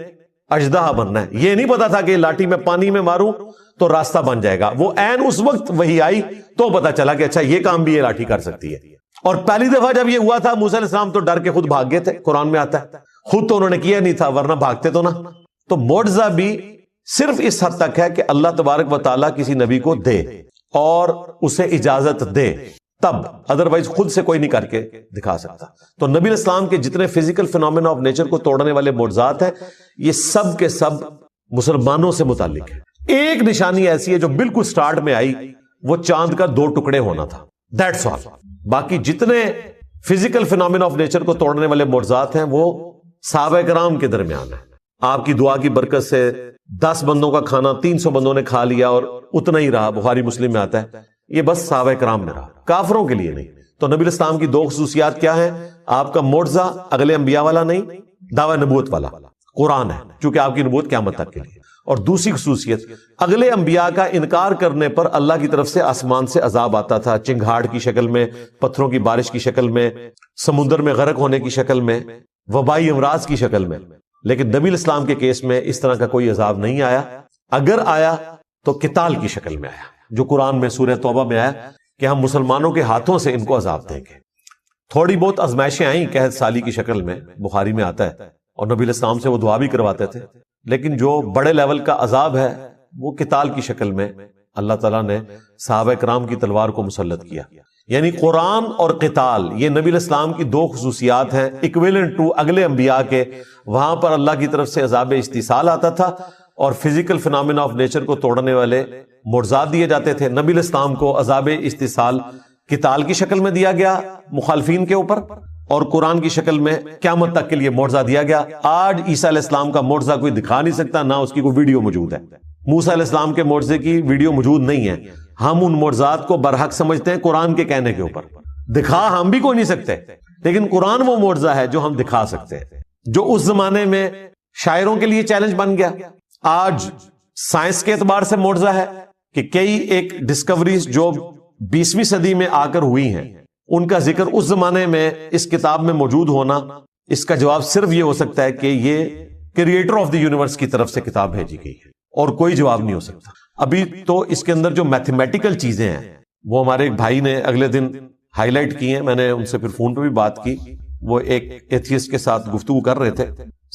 اژدہا بننا ہے، یہ نہیں پتا تھا کہ لاٹھی میں پانی میں ماروں تو راستہ بن جائے گا. وہ عین اس وقت وہی آئی تو پتا چلا کہ اچھا یہ کام بھی یہ لاٹھی کر سکتی ہے. اور پہلی دفعہ جب یہ ہوا تھا موسیٰ علیہ السلام تو ڈر کے خود بھاگ گئے تھے، قرآن میں آتا ہے. خود تو انہوں نے کیا نہیں تھا ورنہ بھاگتے تو نہ. تو معجزہ بھی صرف اس حد تک ہے کہ اللہ تبارک و تعالیٰ کسی نبی کو دے اور اسے اجازت دے تب، ادروائز خود سے کوئی نہیں کر کے دکھا سکتا. تو نبی علیہ السلام کے جتنے فزیکل فینومینا آف نیچر کو توڑنے والے معجزات ہیں یہ سب کے سب مسلمانوں سے متعلق ہے. ایک نشانی ایسی ہے جو بالکل سٹارٹ میں آئی، وہ چاند کا 2 ٹکڑے ہونا تھا، دیٹس آل. باقی جتنے فزیکل فینومینا آف نیچر کو توڑنے والے معجزات ہیں وہ صحابہ کرام کے درمیان ہے. آپ کی دعا کی برکت سے 10 بندوں کا کھانا 300 بندوں نے کھا لیا اور اتنا ہی رہا، بخاری مسلم میں آتا ہے. یہ بس صحابہ کرام میں رہا، کافروں کے لیے نہیں. تو نبی علیہ السلام کی 2 خصوصیات کیا ہیں؟ آپ کا معجزہ اگلے انبیاء والا نہیں، دعوی نبوت والا قرآن ہے، چونکہ آپ کی نبوت قیامت تک کے لیے. اور دوسری خصوصیت، اگلے انبیاء کا انکار کرنے پر اللہ کی طرف سے آسمان سے عذاب آتا تھا، چنگھاڑ کی شکل میں، پتھروں کی بارش کی شکل میں، سمندر میں غرق ہونے کی شکل میں، وبائی امراض کی شکل میں. لیکن نبی علیہ السلام کے کیس میں اس طرح کا کوئی عذاب نہیں آیا. اگر آیا تو قتال کی شکل میں آیا، جو قرآن میں سورہ توبہ میں آیا کہ ہم مسلمانوں کے ہاتھوں سے ان کو عذاب دیں گے. تھوڑی بہت آزمائشیں آئیں قحط سالی کی شکل میں، بخاری میں آتا ہے، اور نبی علیہ السلام سے وہ دعا بھی کرواتے تھے. لیکن جو بڑے لیول کا عذاب ہے وہ قتال کی شکل میں اللہ تعالیٰ نے صحابہ کرام کی تلوار کو مسلط کیا. یعنی قرآن اور قتال یہ نبی علیہ السلام کی 2 خصوصیات ہیں ایکویلنٹ ٹو اگلے انبیاء کے. وہاں پر اللہ کی طرف سے عذاب استیصال آتا تھا اور فزیکل فینومینا آف نیچر کو توڑنے والے معجزات دیے جاتے تھے. نبی علیہ السلام کو عذاب استیصال قتال کی شکل میں دیا گیا مخالفین کے اوپر، اور قرآن کی شکل میں قیامت تک کے لیے معجزہ دیا گیا. آج عیسیٰ علیہ السلام کا معجزہ کوئی دکھا نہیں سکتا، نہ اس کی کوئی ویڈیو موجود ہے. موسیٰ علیہ السلام کے معجزے کی ویڈیو موجود نہیں ہے. ہم ان معجزات کو برحق سمجھتے ہیں قرآن کے کہنے کے اوپر. دکھا ہم بھی کوئی نہیں سکتے، لیکن قرآن وہ معجزہ ہے جو ہم دکھا سکتے ہیں، جو اس زمانے میں شاعروں کے لیے چیلنج بن گیا. آج سائنس کے اعتبار سے معجزہ ہے کہ کئی ایک ڈسکوریز جو 20ویں صدی میں آ کر ہوئی ہیں ان کا ذکر اس زمانے میں اس کتاب میں موجود ہونا، اس کا جواب صرف یہ ہو سکتا ہے کہ یہ کریٹر آف دی یونیورس کی طرف سے کتاب بھیجی گئی ہے، اور کوئی جواب نہیں ہو سکتا. ابھی تو اس کے اندر جو میتھمیٹیکل چیزیں ہیں وہ ہمارے ایک بھائی نے اگلے دن ہائی لائٹ کی ہیں، میں نے ان سے پھر فون پہ بھی بات کی. وہ ایک ایتھیسٹ کے ساتھ گفتگو کر رہے تھے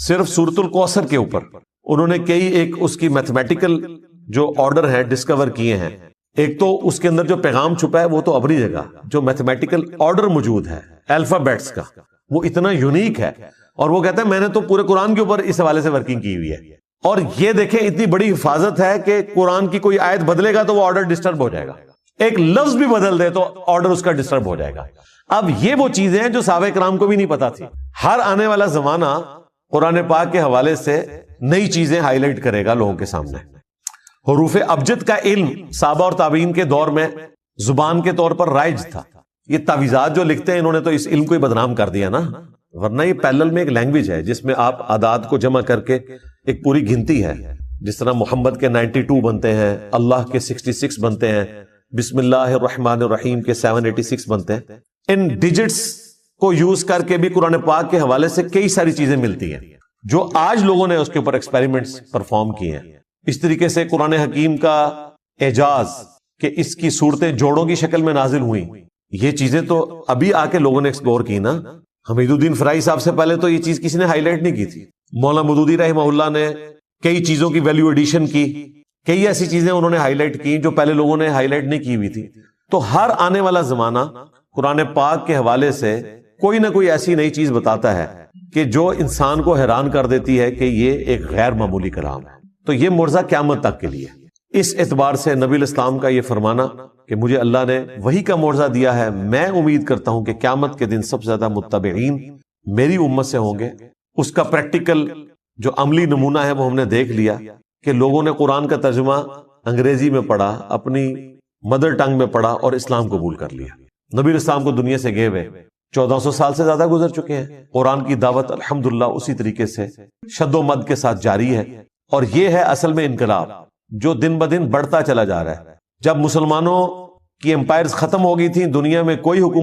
صرف سورۃ الکوثر کے اوپر. انہوں نے کئی ایک اس کی میتھمیٹیکل جو آرڈر ہے ڈسکور کیے ہیں. ایک تو اس کے اندر جو پیغام چھپا ہے وہ تو اپنی جگہ، جو میتھمیٹیکل آرڈر موجود ہے الفابیٹس کا وہ اتنا یونیک ہے. اور وہ کہتا ہے میں نے تو پورے قرآن کے اوپر اس حوالے سے ورکنگ کی ہوئی ہے. اور یہ دیکھیں اتنی بڑی حفاظت ہے کہ قرآن کی کوئی آیت بدلے گا تو وہ آرڈر ڈسٹرب ہو جائے گا، ایک لفظ بھی بدل دے تو آرڈر اس کا ڈسٹرب ہو جائے گا. اب یہ وہ چیزیں ہیں جو صحابہ کرام کو بھی نہیں پتا تھی. ہر آنے والا زمانہ قرآن پاک کے حوالے سے نئی چیزیں ہائی لائٹ کرے گا لوگوں کے سامنے. حروف ابجد کا علم صحابہ اور تابعین کے دور میں زبان کے طور پر رائج تھا. یہ تعویذات جو لکھتے ہیں انہوں نے تو اس علم کو ہی بدنام کر دیا نا، ورنہ یہ پیرلل میں ایک لینگویج ہے جس میں آپ اعداد کو جمع کر کے ایک پوری گنتی ہے. جس طرح محمد کے 92 بنتے ہیں، اللہ کے 66 بنتے ہیں، بسم اللہ الرحمن الرحیم کے 786 بنتے ہیں. ان ڈیجٹس کو یوز کر کے بھی قرآن پاک کے حوالے سے کئی ساری چیزیں ملتی ہیں جو آج لوگوں نے اس کے اوپر ایکسپیریمنٹس پرفارم کیے ہیں. اس طریقے سے قرآن حکیم کا اعجاز کہ اس کی صورتیں جوڑوں کی شکل میں نازل ہوئیں، یہ چیزیں تو ابھی آ کے لوگوں نے ایکسپلور کی نا. حمید الدین فرائی صاحب سے پہلے تو یہ چیز کسی نے ہائی لائٹ نہیں کی تھی. مولانا مودودی رحمہ اللہ نے کئی چیزوں کی ویلیو ایڈیشن کی، کئی ایسی چیزیں انہوں نے ہائی لائٹ کی جو پہلے لوگوں نے ہائی لائٹ نہیں کی ہوئی تھی. تو ہر آنے والا زمانہ قرآن پاک کے حوالے سے کوئی نہ کوئی ایسی نئی چیز بتاتا ہے کہ جو انسان کو حیران کر دیتی ہے کہ یہ ایک غیر معمولی کلام ہے. تو یہ معجزہ قیامت تک کے لیے. اس اعتبار سے نبی علیہ السلام کا یہ فرمانا کہ مجھے اللہ نے وہی کا معجزہ دیا ہے، میں امید کرتا ہوں کہ قیامت کے دن سب سے زیادہ متبعین میری امت سے ہوں گے. اس کا پریکٹیکل جو عملی نمونہ ہے وہ ہم نے دیکھ لیا کہ لوگوں نے قرآن کا ترجمہ انگریزی میں پڑھا، اپنی مدر ٹنگ میں پڑھا اور اسلام قبول کر لیا. نبی علیہ السلام کو دنیا سے گئے ہوئے 1400 سال سے زیادہ گزر چکے ہیں. قرآن کی دعوت الحمدللہ اسی طریقے سے شد و مد کے ساتھ جاری ہے. اور یہ ہے اصل میں انقلاب جو دن بدن بڑھتا چلا جا رہا ہے. جب مسلمانوں کی امپائرز ختم ہو گئی تھیں، دنیا میں کوئی حکومت